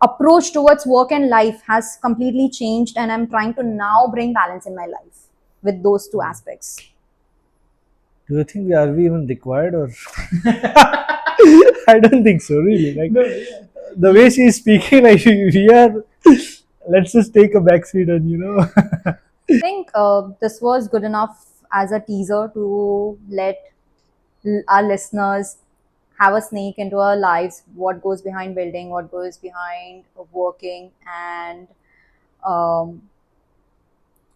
approach towards work and life has completely changed, and I'm trying to now bring balance in my life with those two aspects. Do you think we even required, or I don't think so, really. Like, the way she's speaking, like, we are. Let's just take a backseat and I think this was good enough as a teaser to let our listeners have a sneak into our lives, what goes behind building, what goes behind working, and um,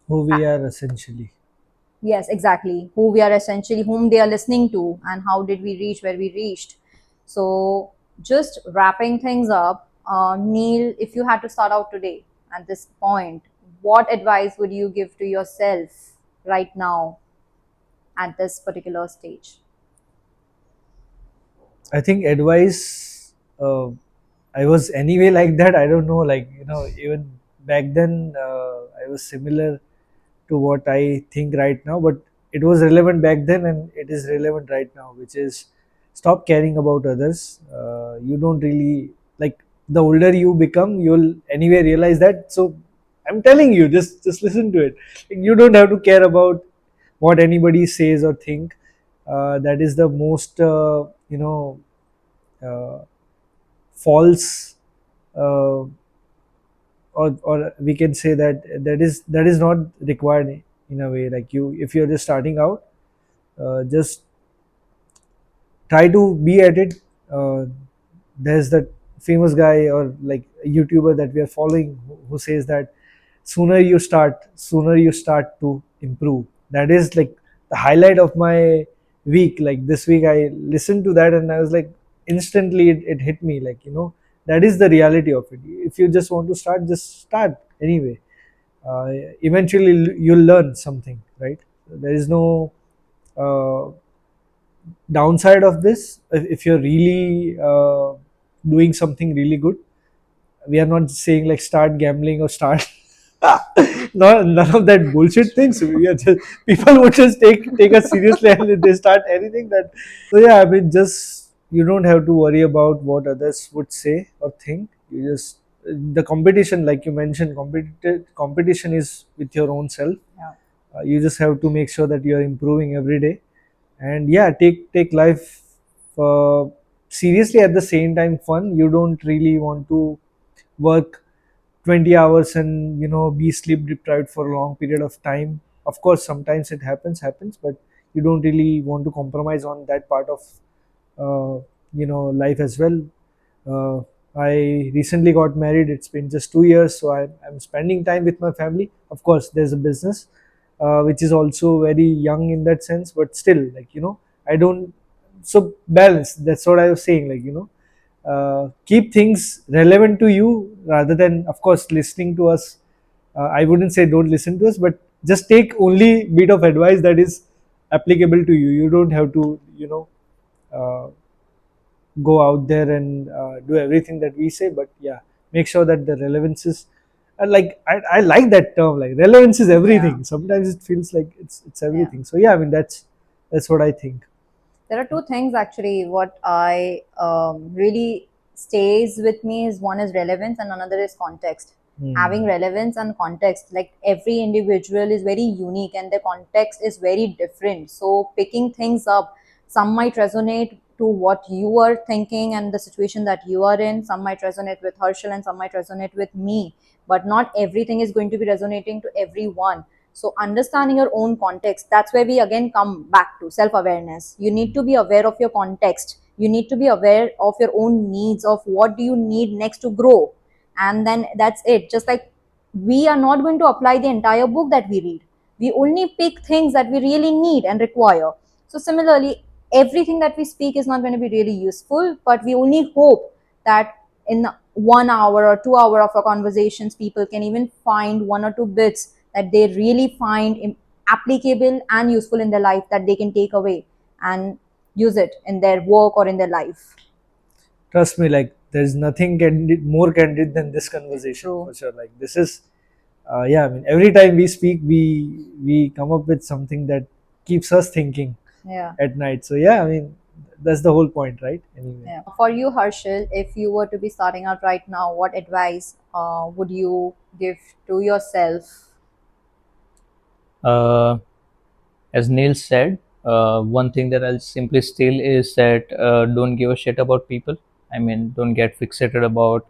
who we are essentially. yes, exactly, who we are essentially, whom they are listening to, and how did we reach where we reached. So, just wrapping things up, Neil, if you had to start out today at this point, what advice would you give to yourself right now at this particular stage? I think advice. I was anyway like that. I don't know. Like, even back then, I was similar to what I think right now. But it was relevant back then, and it is relevant right now. Which is, stop caring about others. You don't really like. The older you become, you'll anyway realize that. So, I'm telling you, just listen to it. You don't have to care about what anybody says or think. That is the most uh, false, uh, or we can say that that is not required in a way. Like, you, if you're just starting out, just try to be at it. There's that famous guy, or like a YouTuber that we are following, who says that sooner you start to improve. That is like the highlight of my week. Like, this week I listened to that, and I was like, instantly it hit me, like, that is the reality of it. If you just want to start, just start anyway. Eventually you'll learn something, right? There is no uh, downside of this, if you're really doing something really good, we are not saying like start gambling or start no, none of that bullshit things. We are just, people would just take us seriously and they start anything that. So yeah, I mean, just you don't have to worry about what others would say or think. You just, the competition, like you mentioned, competition is with your own self. Yeah. You just have to make sure that you are improving every day, and yeah, take life uh, seriously, at the same time fun. You don't really want to work 20 hours and be sleep deprived for a long period of time. Of course sometimes it happens, but you don't really want to compromise on that part of uh, life as well. uh, I recently got married. It's been just 2 years, so I'm spending time with my family. Of course there's a business which is also very young in that sense, but still, like, I don't. So balance, that's what I was saying, like, keep things relevant to you rather than, of course, listening to us. I wouldn't say don't listen to us, but just take only bit of advice that is applicable to you. You don't have to uh, go out there and do everything that we say, but yeah, make sure that the relevance is like, I like that term, like relevance is Yeah. everything. Sometimes it feels like it's Yeah. everything. So yeah, I mean, that's what I think. There are two things actually. What I really stays with me is one is relevance and another is context. Having Hmm. relevance and context, like every individual is very unique and their context is very different. So picking things up, some might resonate to what you are thinking and the situation that you are in. Some might resonate with Harshil and some might resonate with me. But not everything is going to be resonating to everyone. So understanding your own context, that's where we again come back to self awareness. You need to be aware of your context. You need to be aware of your own needs, of what do you need next to grow. And then that's it. Just like we are not going to apply the entire book that we read, we only pick things that we really need and require. So similarly, everything that we speak is not going to be really useful, but we only hope that in 1 hour or 2 hour of our conversations, people can even find one or two bits that they really find applicable and useful in their life, that they can take away and use it in their work or in their life. Trust me, like there's nothing candid, more candid than this conversation True. for sure. Like this is, yeah. I mean, every time we speak, we come up with something that keeps us thinking Yeah. at night. So yeah, I mean, that's the whole point, right? Anyway. Yeah. For you, Harshil, if you were to be starting out right now, what advice would you give to yourself? uh, as Neil said, one thing that I'll simply steal is that don't give a shit about people. I mean, don't get fixated about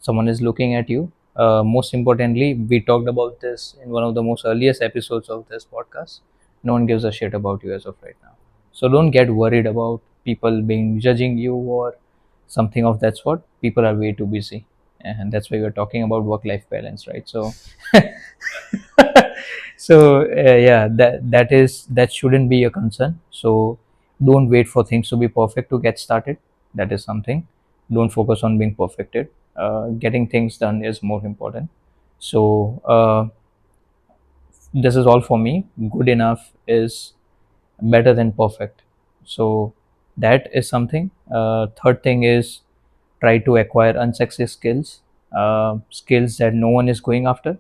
someone is looking at you. Most importantly, we talked about this in one of the most earliest episodes of this podcast. No one gives a shit about you as of right now. So don't get worried about people being judging you or something of that sort. People are way too busy, and that's why we're talking about work-life balance, right? So so yeah, that shouldn't be a concern. So don't wait for things to be perfect to get started. That is something. Don't focus on being perfected. Getting things done is more important. So this is all for me. Good enough is better than perfect. So that is something. Third thing is try to acquire unsexy skills, skills that no one is going after.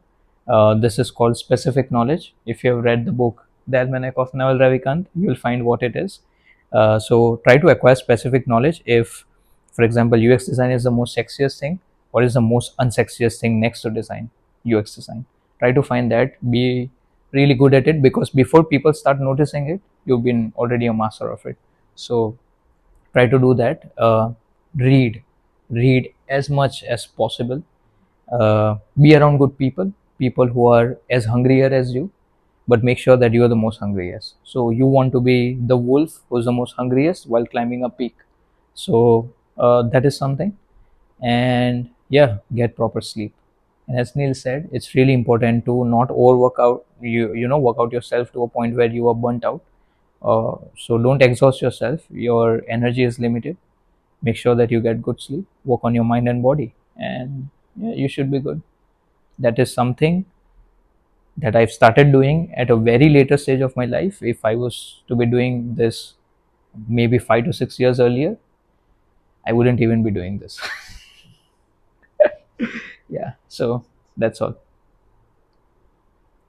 This is called specific knowledge. If you have read the book The Almanac of Naval Ravikant, you will find what it is. So try to acquire specific knowledge. If, for example, UX design is the most sexiest thing, what is the most unsexiest thing next to design? UX design. Try to find that. Be really good at it, because before people start noticing it, you've been already a master of it. So try to do that. Read, read as much as possible. Be around good people, people who are as hungrier as you, but make sure that you are the most hungriest. So you want to be the wolf who's the most hungriest while climbing a peak. So that is something. And yeah, get proper sleep. And as Neil said, it's really important to not overwork out, work out yourself to a point where you are burnt out. So don't exhaust yourself. Your energy is limited. Make sure that you get good sleep, work on your mind and body, and yeah, you should be good. That is something that I've started doing at a very later stage of my life. If I was to be doing this maybe 5 to 6 years earlier, I wouldn't even be doing this. Yeah, so that's all.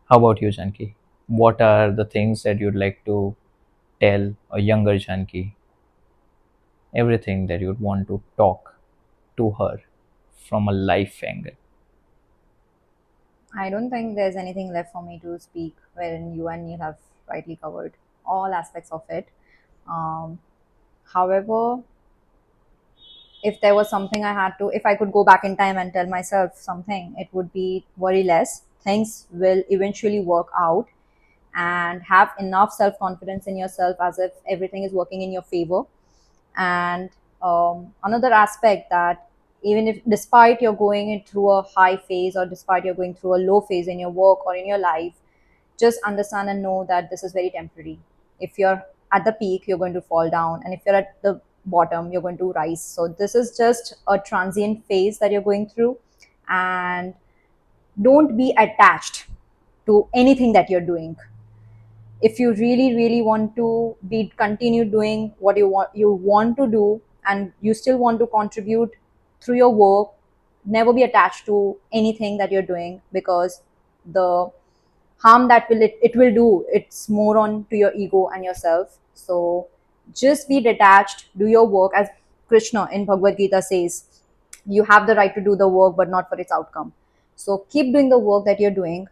How about you, Janki? What are the things that you'd like to tell a younger Janki? Everything that you'd want to talk to her from a life angle. I don't think there's anything left for me to speak, wherein you and Neil have rightly covered all aspects of it. Um, However, if there was something I had to, if I could go back in time and tell myself something, it would be worry less. Things will eventually work out, and have enough self confidence in yourself as if everything is working in your favor. And another aspect, that even if despite you're going it through a high phase, or despite you're going through a low phase in your work or in your life, just understand and know that this is very temporary. If you're at the peak, you're going to fall down, and if you're at the bottom, you're going to rise. So this is just a transient phase that you're going through. And don't be attached to anything that you're doing. If you really want to be continue doing what you want to do, and you still want to contribute through your work, never be attached to anything that you're doing, because the harm that it will do, it's more on to your ego and yourself. So just be detached, do your work. As Krishna in Bhagavad Gita says, you have the right to do the work but not for its outcome. So keep doing the work that you're doing,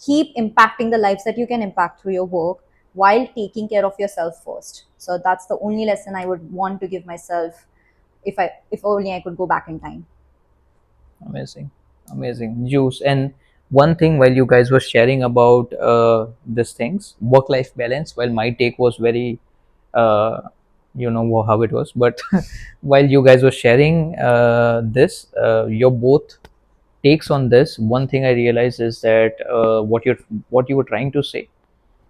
keep impacting the lives that you can impact through your work, while taking care of yourself first. So that's the only lesson I would want to give myself, if only I could go back in time. Amazing, amazing juice. And one thing, while you guys were sharing about these things, work-life balance, while my take was very, uh, how it was, but while you guys were sharing this, your both takes on this, one thing I realized is that what you were trying to say,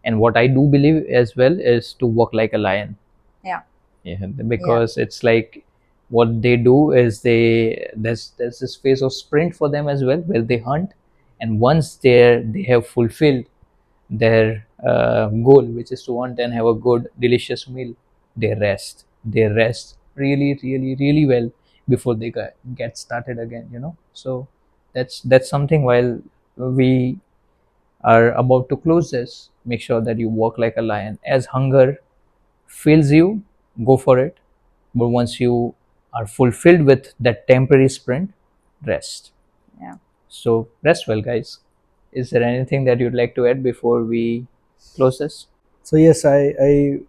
and what I do believe as well, is to work like a lion. Yeah. Yeah, Yeah. because it's like what they do is there's this phase of sprint for them as well, where they hunt, and once they have fulfilled their goal, which is to hunt and have a good delicious meal, they rest really well before they get started again, so that's something. While we are about to close this, make sure that you walk like a lion. As hunger fills you, go for it. But once you are fulfilled with that temporary sprint, rest. Yeah. So rest well, guys. Is there anything that you'd like to add before we close this? So yes, I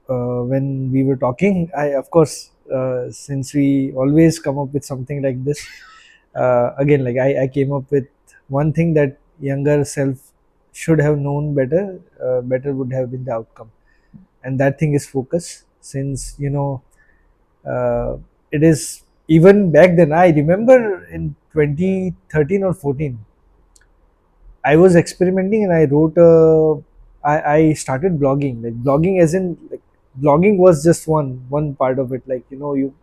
when we were talking, I of course, since we always come up with something like this, again, like I came up with one thing that younger self should have known better. Better would have been the outcome, and that thing is focus. Since it is even back then. I remember in 2013 or 14, I was experimenting and I wrote a. I started blogging. Like blogging, as in like blogging was just one part of it. Like you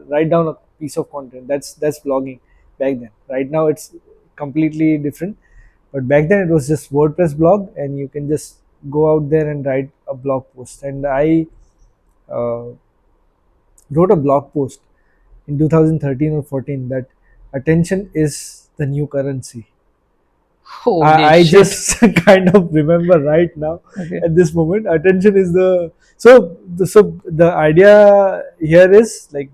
write down a piece of content. That's blogging back then. Right now it's completely different. But back then it was just WordPress blog, and you can just go out there and write a blog post. And I uh, wrote a blog post in 2013 or 14 that attention is the new currency. Holy I shit. just kind of remember right now Okay. at this moment. Attention is the so the idea here is like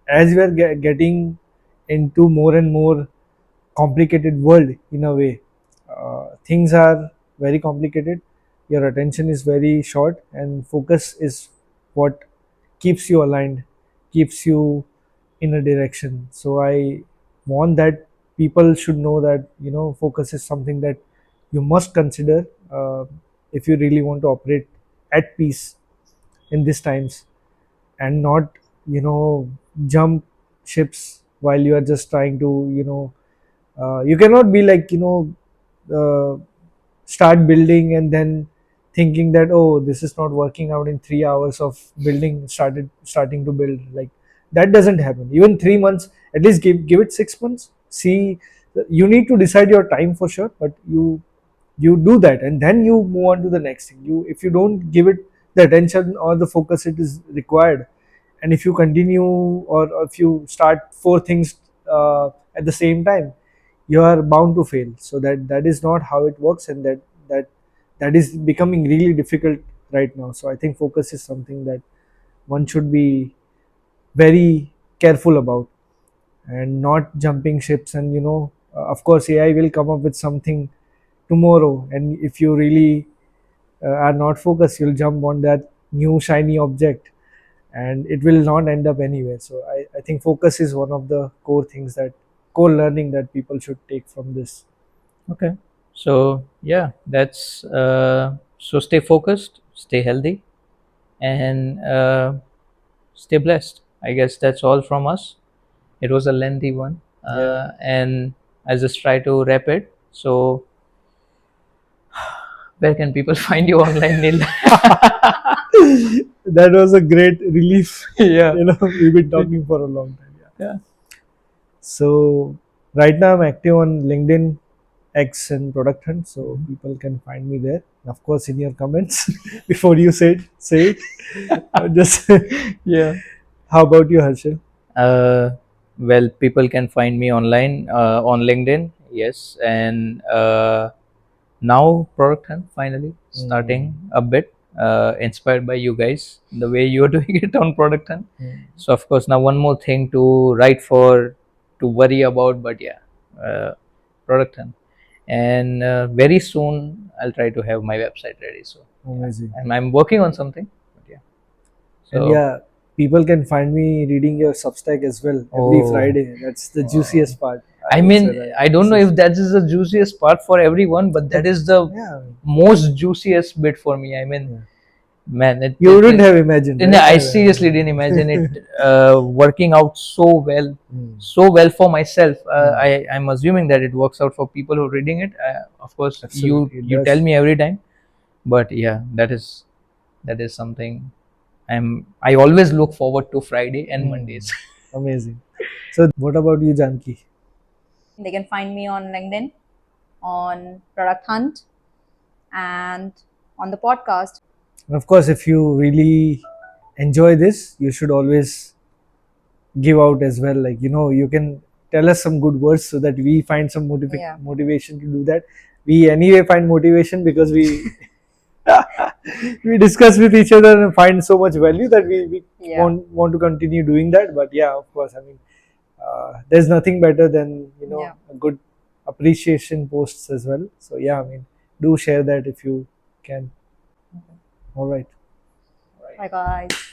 as we are getting into more and more complicated world in a way. Things are very complicated. Your attention is very short, and focus is what keeps you aligned, keeps you in a direction. So I want that people should know that focus is something that you must consider if you really want to operate at peace in these times, and not jump ships while you are just trying to you cannot be like uh, start building and then thinking that, oh, this is not working out in 3 hours of building, starting to build. Like that doesn't happen. Even 3 months, at least give it 6 months. See, you need to decide your time for sure, but you do that and then you move on to the next thing. You If you don't give it the attention or the focus it is required. And if you continue, or if you start four things at the same time, you are bound to fail. So that is not how it works, and that that is becoming really difficult right now. So I think focus is something that one should be very careful about, and not jumping ships. And of course AI will come up with something tomorrow, and if you really are not focused, you'll jump on that new shiny object, and it will not end up anywhere. So I think focus is one of the core learning that people should take from this. Okay. So yeah, that's so stay focused, stay healthy, and stay blessed. I guess that's all from us. It was a lengthy one, Yeah. and I'll just try to wrap it. So where can people find you online, Neil? That was a great relief. Yeah. We've been talking for a long time. Yeah. Yeah. So right now I'm active on LinkedIn, X, and Product Hunt, so people can find me there. Of course, in your comments before you say it. Just Yeah. how about you, Harshil? Uh, well, people can find me online on LinkedIn, yes, and now Product Hunt finally starting a bit, inspired by you guys, the way you're doing it on Product Hunt. So of course now one more thing to write for, to worry about, but yeah, Product Hunt, and very soon I'll try to have my website ready. So Amazing. and I'm working on something, but yeah. And So yeah, people can find me reading your Substack as well every oh. Friday. That's the juiciest part. I would say mean, that. I don't know if that is the juiciest part for everyone, but that is the Yeah, most juiciest bit for me. I mean, yeah. man, You wouldn't have imagined, and right? I seriously didn't imagine it working out so well for myself. I'm assuming that it works out for people who are reading it. Of course, Absolutely, it you tell does. me every time, but yeah, that is something I always look forward to Friday and Mondays. Amazing. So, what about you, Janki? They can find me on LinkedIn, on Product Hunt, and on the podcast. And of course, if you really enjoy this, you should always give out as well. Like, you can tell us some good words so that we find some Yeah. motivation to do that. We anyway find motivation because we we discuss with each other and find so much value that we Yeah. want to continue doing that. But yeah, of course, I mean, there's nothing better than Yeah. a good appreciation posts as well. So yeah, I mean, do share that if you can. All right. Bye, guys.